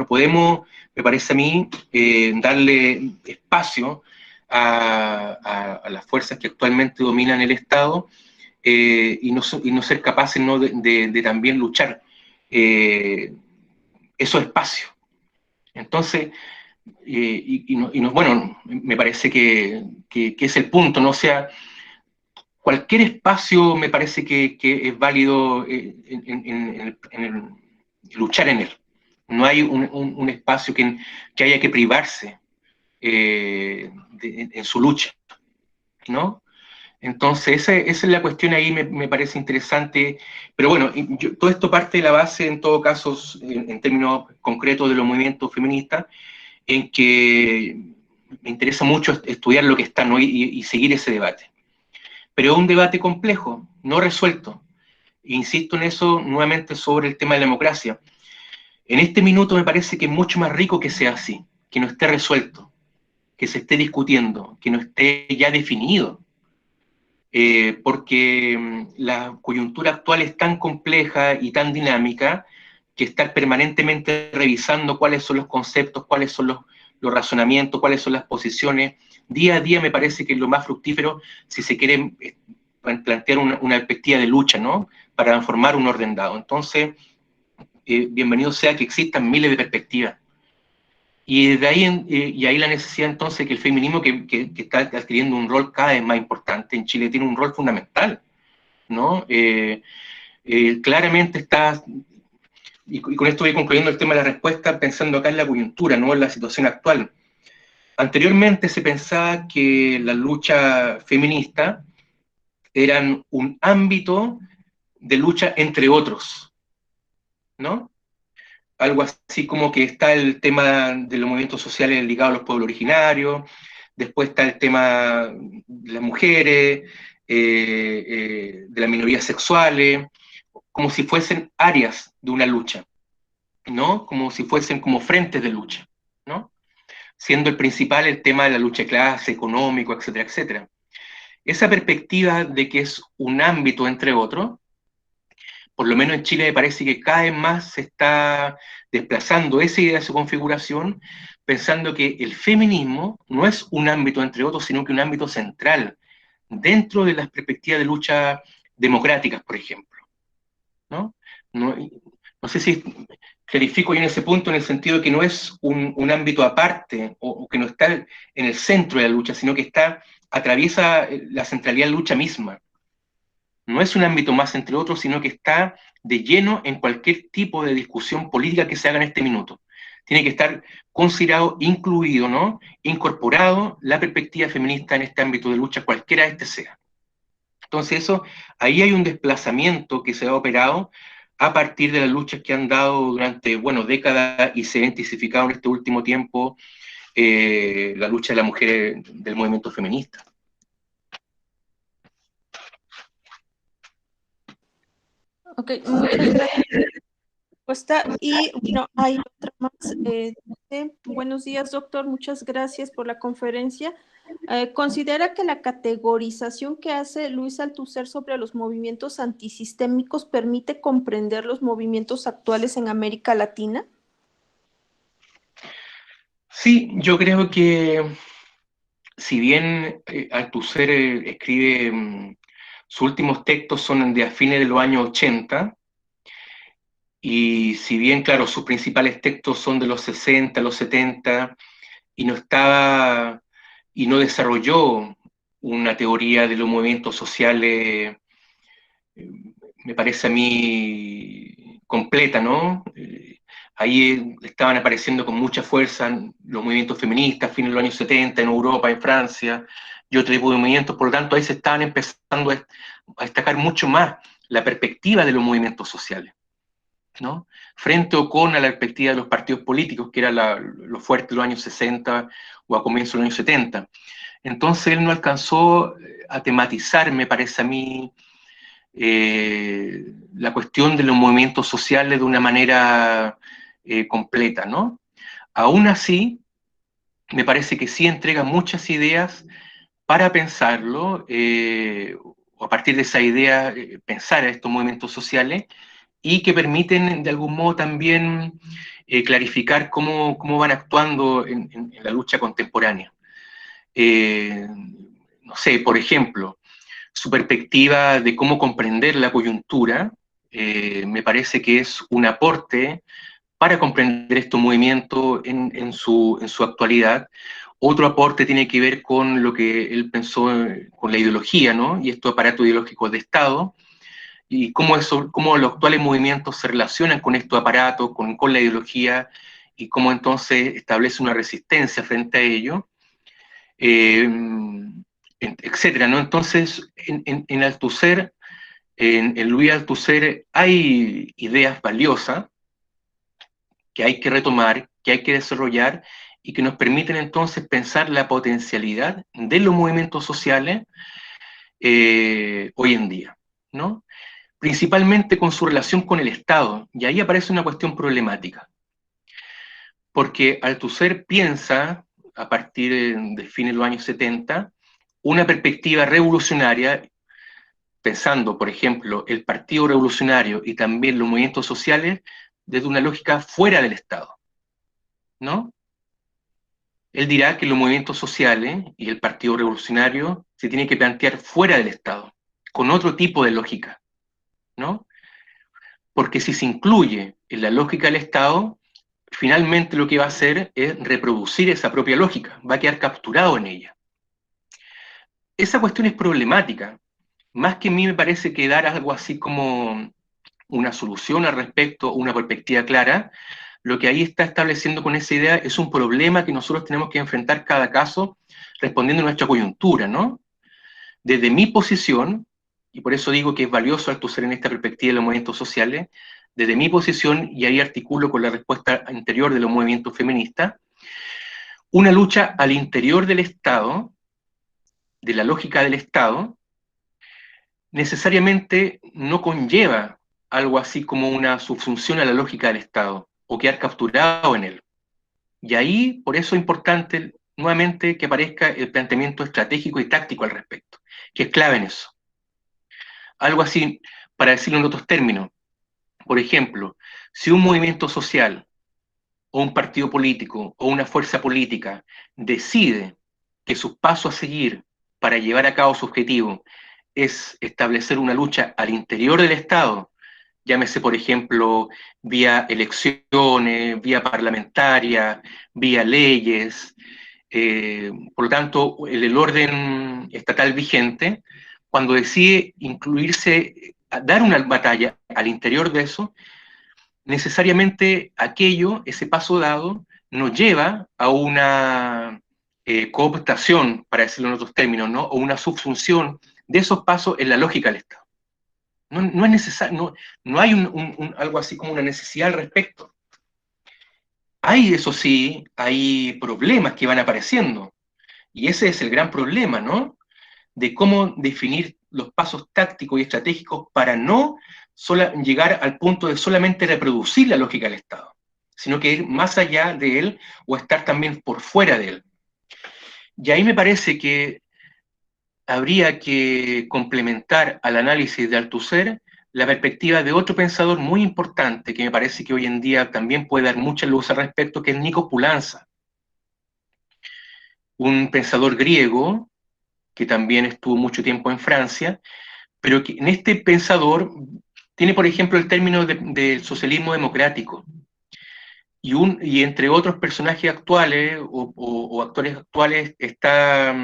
podemos, me parece a mí, darle espacio a las fuerzas que actualmente dominan el Estado y no ser capaces, ¿no? de también luchar esos espacios. Entonces, bueno, me parece que es el punto, ¿no? O sea, cualquier espacio me parece que es válido luchar en él. No hay un espacio que haya que privarse en su lucha, ¿no? Entonces, esa es la cuestión ahí, me parece interesante. Pero bueno, todo esto parte de la base, en todo caso, en términos concretos de los movimientos feministas, en que me interesa mucho estudiar lo que está, ¿no? y seguir ese debate. Pero es un debate complejo, no resuelto. Insisto en eso nuevamente sobre el tema de la democracia. En este minuto me parece que es mucho más rico que sea así, que no esté resuelto, que se esté discutiendo, que no esté ya definido. Porque la coyuntura actual es tan compleja y tan dinámica que estar permanentemente revisando cuáles son los conceptos, cuáles son los razonamientos, cuáles son las posiciones día a día me parece que es lo más fructífero si se quiere plantear una perspectiva de lucha, ¿no? Para formar un orden dado. Entonces, bienvenido sea que existan miles de perspectivas. Y de ahí, y ahí la necesidad entonces que el feminismo, que está adquiriendo un rol cada vez más importante en Chile, tiene un rol fundamental, ¿no? Claramente está, y con esto voy concluyendo el tema de la respuesta, pensando acá en la coyuntura, no en la situación actual. Anteriormente se pensaba que la lucha feminista eran un ámbito de lucha entre otros, ¿no? Algo así como que está el tema de los movimientos sociales ligados a los pueblos originarios, después está el tema de las mujeres, de las minorías sexuales, como si fuesen áreas de una lucha, ¿no? Como si fuesen como frentes de lucha, ¿no? Siendo el principal el tema de la lucha de clase, económico, etcétera, etcétera. Esa perspectiva de que es un ámbito entre otros, por lo menos en Chile me parece que cada vez más se está desplazando esa idea de su configuración, pensando que el feminismo no es un ámbito entre otros, sino que un ámbito central dentro de las perspectivas de lucha democráticas, por ejemplo, ¿no? No sé si clarifico yo en ese punto, en el sentido de que no es un ámbito aparte o que no está en el centro de la lucha, sino que atraviesa la centralidad de la lucha misma. No es un ámbito más entre otros, sino que está de lleno en cualquier tipo de discusión política que se haga en este minuto. Tiene que estar considerado, incluido, ¿no? Incorporado la perspectiva feminista en este ámbito de lucha, cualquiera este sea. Entonces ahí hay un desplazamiento que se ha operado a partir de las luchas que han dado durante, bueno, décadas y se ha intensificado en este último tiempo la lucha de las mujeres del movimiento feminista. Ok, muchas gracias. Y bueno, hay otra más. Buenos días, doctor. Muchas gracias por la conferencia. ¿Considera que la categorización que hace Luis Althusser sobre los movimientos antisistémicos permite comprender los movimientos actuales en América Latina? Sí, yo creo que si bien Althusser escribe, sus últimos textos son de a fines de los años 80, y si bien, claro, sus principales textos son de los 60, los 70, y no desarrolló una teoría de los movimientos sociales, me parece a mí completa, ¿no? Ahí estaban apareciendo con mucha fuerza los movimientos feministas, a fines de los años 70, en Europa, en Francia, y otro tipo de movimientos, por lo tanto ahí se estaban empezando a destacar mucho más la perspectiva de los movimientos sociales, ¿no? Frente o con a la perspectiva de los partidos políticos, que era lo fuerte de los años 60 o a comienzos de los años 70. Entonces él no alcanzó a tematizar, me parece a mí, la cuestión de los movimientos sociales de una manera completa, ¿no? Aún así, me parece que sí entrega muchas ideas para pensarlo, o a partir de esa idea pensar a estos movimientos sociales, y que permiten de algún modo también clarificar cómo van actuando en la lucha contemporánea. No sé, por ejemplo, su perspectiva de cómo comprender la coyuntura, me parece que es un aporte para comprender estos movimientos en su actualidad. Otro aporte tiene que ver con lo que él pensó con la ideología, ¿no? Y estos aparatos ideológicos de Estado, y cómo los actuales movimientos se relacionan con estos aparatos, con la ideología, y cómo entonces establece una resistencia frente a ello, etcétera, ¿no? Entonces, en Althusser, en Luis Althusser, hay ideas valiosas que hay que retomar, que hay que desarrollar, y que nos permiten entonces pensar la potencialidad de los movimientos sociales hoy en día, ¿no? Principalmente con su relación con el Estado, y ahí aparece una cuestión problemática, porque Althusser piensa, a partir de fines de los años 70, una perspectiva revolucionaria, pensando, por ejemplo, el Partido Revolucionario y también los movimientos sociales desde una lógica fuera del Estado, ¿no? él dirá que los movimientos sociales y el Partido Revolucionario se tienen que plantear fuera del Estado, con otro tipo de lógica, ¿no? Porque si se incluye en la lógica del Estado, finalmente lo que va a hacer es reproducir esa propia lógica, va a quedar capturado en ella. Esa cuestión es problemática, más que a mí me parece que dar algo así como una solución al respecto, una perspectiva clara, lo que ahí está estableciendo con esa idea es un problema que nosotros tenemos que enfrentar cada caso respondiendo a nuestra coyuntura, ¿no? Desde mi posición, y por eso digo que es valioso Althusser en esta perspectiva de los movimientos sociales, desde mi posición, y ahí articulo con la respuesta anterior de los movimientos feministas, una lucha al interior del Estado, de la lógica del Estado, necesariamente no conlleva algo así como una subsunción a la lógica del Estado, o quedar capturado en él. Y ahí, por eso es importante nuevamente que aparezca el planteamiento estratégico y táctico al respecto, que es clave en eso. Algo así, para decirlo en otros términos, por ejemplo, si un movimiento social o un partido político o una fuerza política decide que sus pasos a seguir para llevar a cabo su objetivo es establecer una lucha al interior del Estado, llámese por ejemplo vía elecciones, vía parlamentaria, vía leyes, por lo tanto el orden estatal vigente, cuando decide incluirse, dar una batalla al interior de eso, necesariamente aquello, ese paso dado, nos lleva a una cooptación, para decirlo en otros términos, ¿no? O una subsunción de esos pasos en la lógica del Estado. No es necesario, no hay algo así como una necesidad al respecto. Hay, eso sí, hay problemas que van apareciendo, y ese es el gran problema, ¿no? De cómo definir los pasos tácticos y estratégicos para no llegar al punto de solamente reproducir la lógica del Estado, sino que ir más allá de él o estar también por fuera de él. Y ahí me parece que habría que complementar al análisis de Althusser la perspectiva de otro pensador muy importante que me parece que hoy en día también puede dar mucha luz al respecto, que es Nikos Poulantzas, un pensador griego que también estuvo mucho tiempo en Francia, pero que en este pensador tiene, por ejemplo, el término del socialismo democrático, y entre otros personajes actuales o actores actuales está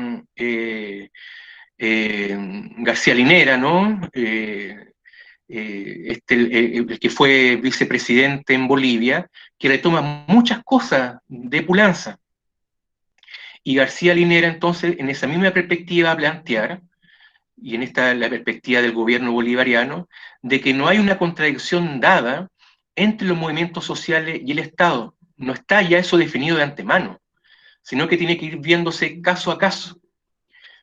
García Linera, ¿no? El que fue vicepresidente en Bolivia, que retoma muchas cosas de Poulantzas. Y García Linera, entonces, en esa misma perspectiva, va a plantear, y en esta la perspectiva del gobierno bolivariano, de que no hay una contradicción dada entre los movimientos sociales y el Estado. No está ya eso definido de antemano, sino que tiene que ir viéndose caso a caso.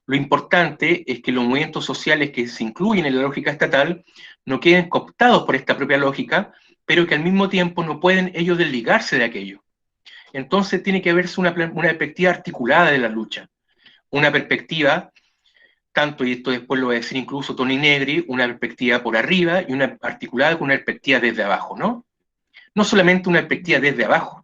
Lo importante es que los movimientos sociales que se incluyen en la lógica estatal no queden cooptados por esta propia lógica, pero que al mismo tiempo no pueden ellos desligarse de aquello. Entonces tiene que haberse una perspectiva articulada de la lucha, una perspectiva, tanto, y esto después lo va a decir incluso Toni Negri, una perspectiva por arriba y una articulada con una perspectiva desde abajo, ¿no? No solamente una perspectiva desde abajo,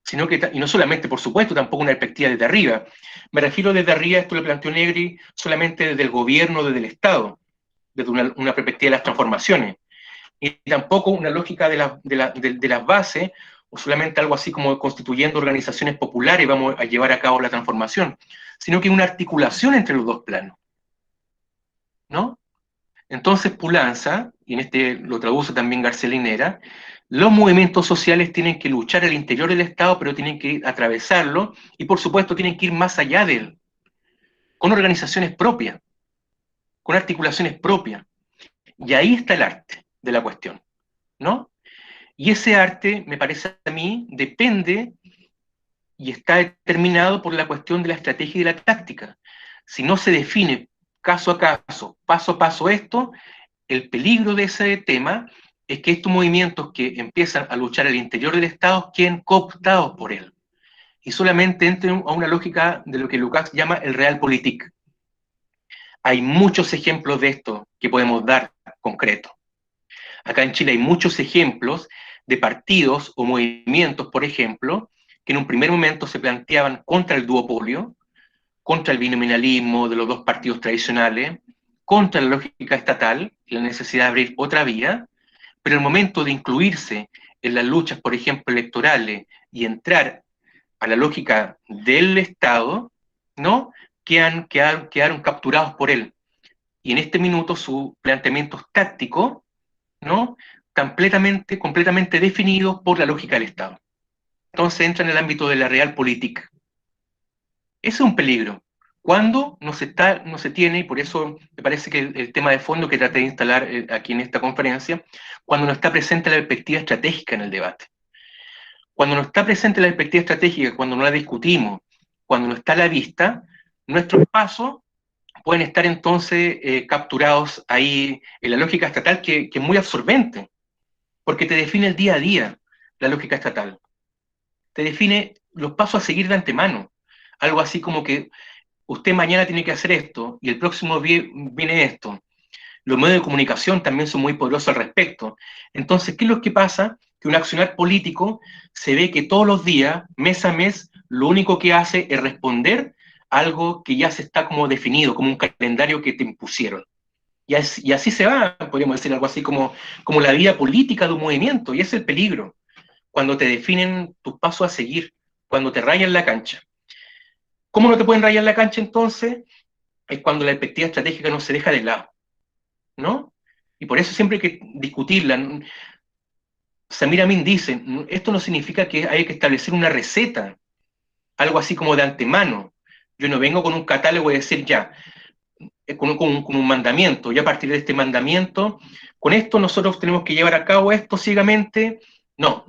sino que, y no solamente, por supuesto, tampoco una perspectiva desde arriba. Me refiero desde arriba, esto lo planteó Negri, solamente desde el gobierno, desde el Estado, desde una perspectiva de las transformaciones, y tampoco una lógica de las bases, o solamente algo así como constituyendo organizaciones populares vamos a llevar a cabo la transformación, sino que una articulación entre los dos planos, ¿no? Entonces Poulantzas, y en este lo traduce también García Linera, los movimientos sociales tienen que luchar al interior del Estado, pero tienen que atravesarlo, y por supuesto tienen que ir más allá de él, con organizaciones propias, con articulaciones propias. Y ahí está el arte de la cuestión, ¿no? Y ese arte, me parece a mí, depende y está determinado por la cuestión de la estrategia y de la táctica. Si no se define caso a caso, paso a paso esto, el peligro de ese tema es que estos movimientos que empiezan a luchar al interior del Estado queden cooptados por él y solamente entren a una lógica de lo que Lukács llama el realpolitik. Hay muchos ejemplos de esto que podemos dar concretos. Acá en Chile hay muchos ejemplos de partidos o movimientos, por ejemplo, que en un primer momento se planteaban contra el duopolio, contra el binominalismo de los dos partidos tradicionales, contra la lógica estatal y la necesidad de abrir otra vía, pero el momento de incluirse en las luchas, por ejemplo, electorales y entrar a la lógica del Estado, ¿no? Quedaron capturados por él. Y en este minuto sus planteamientos tácticos, ¿no? Completamente definidos por la lógica del Estado. Entonces entra en el ámbito de la realpolitik. Ese es un peligro. Cuando no se tiene, y por eso me parece que el tema de fondo que traté de instalar aquí en esta conferencia, cuando no está presente la perspectiva estratégica en el debate. Cuando no está presente la perspectiva estratégica, cuando no la discutimos, cuando no está a la vista, nuestros pasos pueden estar entonces capturados ahí en la lógica estatal que es muy absorbente, porque te define el día a día la lógica estatal. Te define los pasos a seguir de antemano. Algo así como que usted mañana tiene que hacer esto y el próximo viene esto. Los medios de comunicación también son muy poderosos al respecto. Entonces, ¿qué es lo que pasa? Que un accionar político se ve que todos los días, mes a mes, lo único que hace es responder a algo que ya se está como definido, como un calendario que te impusieron. Y así se va, podríamos decir algo así como la vida política de un movimiento, y ese es el peligro, cuando te definen tus pasos a seguir, cuando te rayan la cancha. ¿Cómo no te pueden rayar la cancha entonces? Es cuando la perspectiva estratégica no se deja de lado, ¿no? Y por eso siempre hay que discutirla. Samir Amin dice, esto no significa que haya que establecer una receta, algo así como de antemano. Yo no vengo con un catálogo y decir ya, con un mandamiento, y a partir de este mandamiento, con esto nosotros tenemos que llevar a cabo esto ciegamente. No,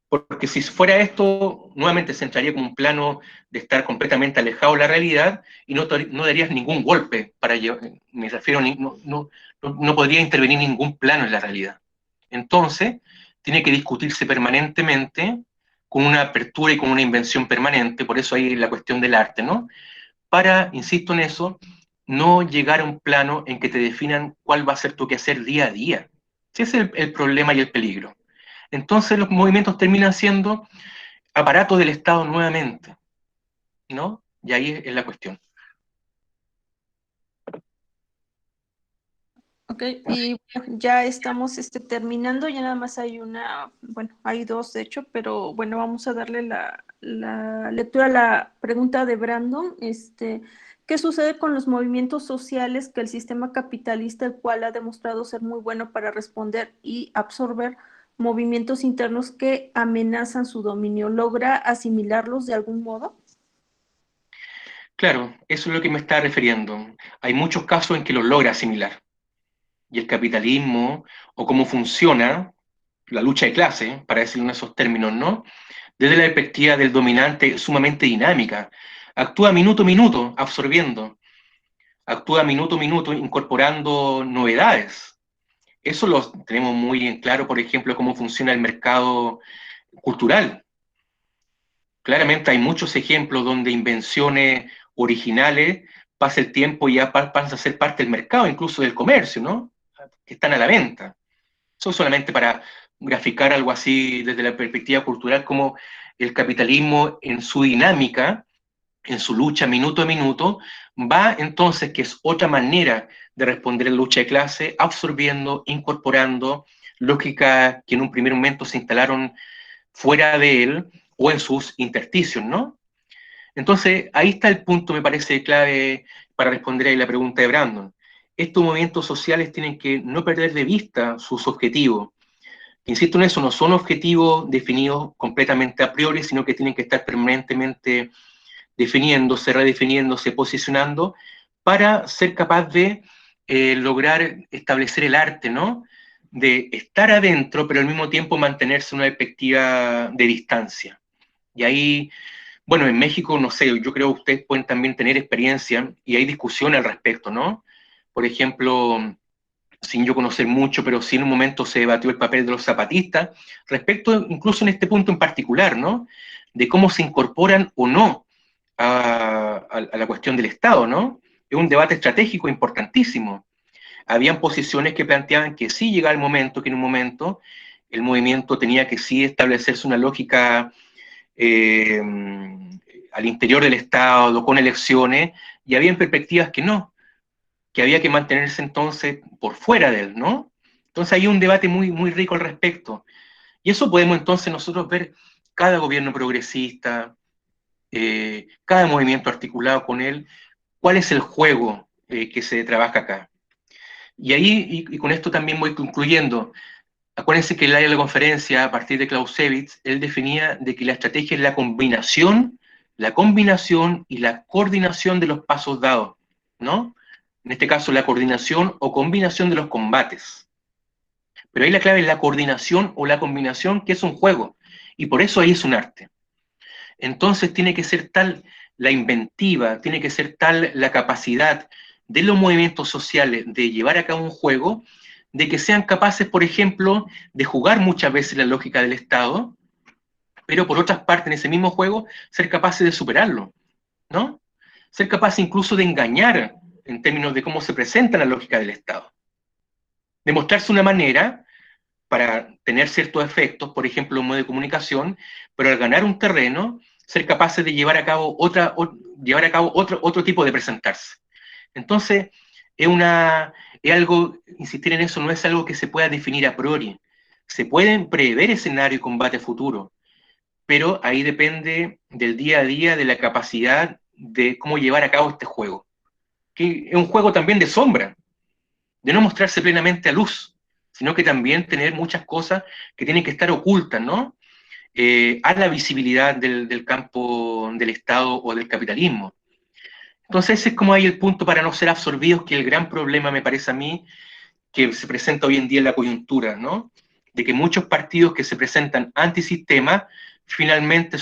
porque si fuera esto, nuevamente se entraría como un plano de estar completamente alejado de la realidad y no darías ningún golpe para llevar, me refiero, no podría intervenir ningún plano en la realidad. Entonces, tiene que discutirse permanentemente con una apertura y con una invención permanente, por eso hay la cuestión del arte, ¿no? Para, insisto en eso, no llegar a un plano en que te definan cuál va a ser tu quehacer día a día. Ese es el problema y el peligro. Entonces los movimientos terminan siendo aparatos del Estado nuevamente, ¿no? Y ahí es la cuestión. Ok, y bueno, ya estamos terminando, ya nada más hay hay dos de hecho, pero bueno, vamos a darle la lectura a la pregunta de Brandon. ¿Qué sucede con los movimientos sociales que el sistema capitalista, el cual ha demostrado ser muy bueno para responder y absorber movimientos internos que amenazan su dominio, logra asimilarlos de algún modo? Claro, eso es lo que me está refiriendo. Hay muchos casos en que lo logra asimilar. Y el capitalismo, o cómo funciona la lucha de clase, para decirlo en esos términos, ¿no? Desde la perspectiva del dominante, sumamente dinámica. Actúa minuto a minuto, absorbiendo. Actúa minuto a minuto, incorporando novedades. Eso lo tenemos muy en claro, por ejemplo, cómo funciona el mercado cultural. Claramente hay muchos ejemplos donde invenciones originales pasa el tiempo y ya pasan a ser parte del mercado, incluso del comercio, ¿no? Que están a la venta. Eso solamente para graficar algo así desde la perspectiva cultural, como el capitalismo en su dinámica, en su lucha minuto a minuto, va entonces, que es otra manera de responder a la lucha de clase, absorbiendo, incorporando lógicas que en un primer momento se instalaron fuera de él o en sus intersticios, ¿no? Entonces, ahí está el punto, me parece, clave para responder a la pregunta de Brandon. Estos movimientos sociales tienen que no perder de vista sus objetivos. Insisto en eso, no son objetivos definidos completamente a priori, sino que tienen que estar permanentemente definiéndose, redefiniéndose, posicionando, para ser capaz de lograr establecer el arte, ¿no? De estar adentro, pero al mismo tiempo mantenerse una perspectiva de distancia. Y ahí, bueno, en México, no sé, yo creo que ustedes pueden también tener experiencia y hay discusión al respecto, ¿no? Por ejemplo, sin yo conocer mucho, pero sí en un momento se debatió el papel de los zapatistas, respecto incluso en este punto en particular, ¿no? De cómo se incorporan o no a la cuestión del Estado, ¿no? Es un debate estratégico importantísimo. Habían posiciones que planteaban que sí llegaba el momento, que en un momento el movimiento tenía que sí establecerse una lógica al interior del Estado, con elecciones, y había perspectivas que no, que había que mantenerse entonces por fuera de él, ¿no? Entonces hay un debate muy, muy rico al respecto. Y eso podemos entonces nosotros ver cada gobierno progresista, cada movimiento articulado con él, cuál es el juego que se trabaja acá. Y ahí, y con esto también voy concluyendo, acuérdense que en la conferencia, a partir de Clausewitz, él definía de que la estrategia es la combinación y la coordinación de los pasos dados, ¿no? En este caso, la coordinación o combinación de los combates. Pero ahí la clave es la coordinación o la combinación, que es un juego, y por eso ahí es un arte. Entonces tiene que ser tal la inventiva, tiene que ser tal la capacidad de los movimientos sociales de llevar a cabo un juego, de que sean capaces, por ejemplo, de jugar muchas veces la lógica del Estado, pero por otras partes en ese mismo juego ser capaces de superarlo, ¿no? Ser capaces incluso de engañar en términos de cómo se presenta la lógica del Estado. Demostrarse una manera para tener ciertos efectos, por ejemplo, un modo de comunicación, pero al ganar un terreno, ser capaces de llevar a cabo otro tipo de presentarse. Entonces, es algo, insistir en eso, no es algo que se pueda definir a priori. Se pueden prever escenarios y combate futuro, pero ahí depende del día a día, de la capacidad de cómo llevar a cabo este juego. Que es un juego también de sombra, de no mostrarse plenamente a luz, sino que también tener muchas cosas que tienen que estar ocultas, ¿no? A la visibilidad del campo del Estado o del capitalismo. Entonces ese es como ahí el punto para no ser absorbidos, que el gran problema me parece a mí que se presenta hoy en día en la coyuntura, ¿no? De que muchos partidos que se presentan antisistema finalmente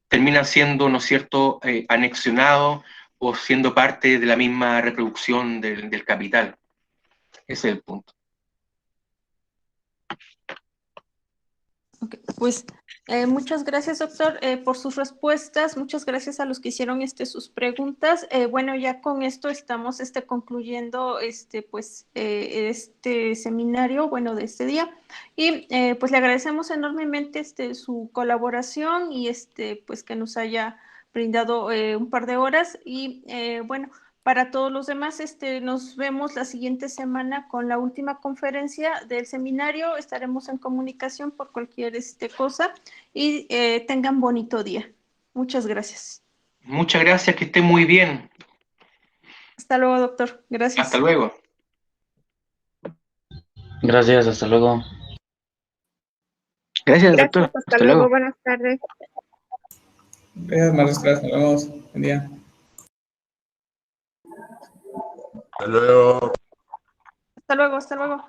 terminan siendo, ¿no es cierto?, anexionados o siendo parte de la misma reproducción del capital. Ese es el punto. Okay, pues muchas gracias, doctor, por sus respuestas. Muchas gracias a los que hicieron sus preguntas. Bueno, ya con esto estamos concluyendo este seminario, bueno, de este día. Y pues le agradecemos enormemente su colaboración y pues que nos haya brindado un par de horas. Y bueno, para todos los demás, nos vemos la siguiente semana con la última conferencia del seminario. Estaremos en comunicación por cualquier cosa y tengan bonito día. Muchas gracias. Muchas gracias, que estén muy bien. Hasta luego, doctor. Gracias. Hasta luego. Gracias, hasta luego. Gracias, doctor. Hasta luego. Buenas tardes. Gracias, maestra. Nos vemos. Buen día. Hasta luego. Hasta luego, hasta luego.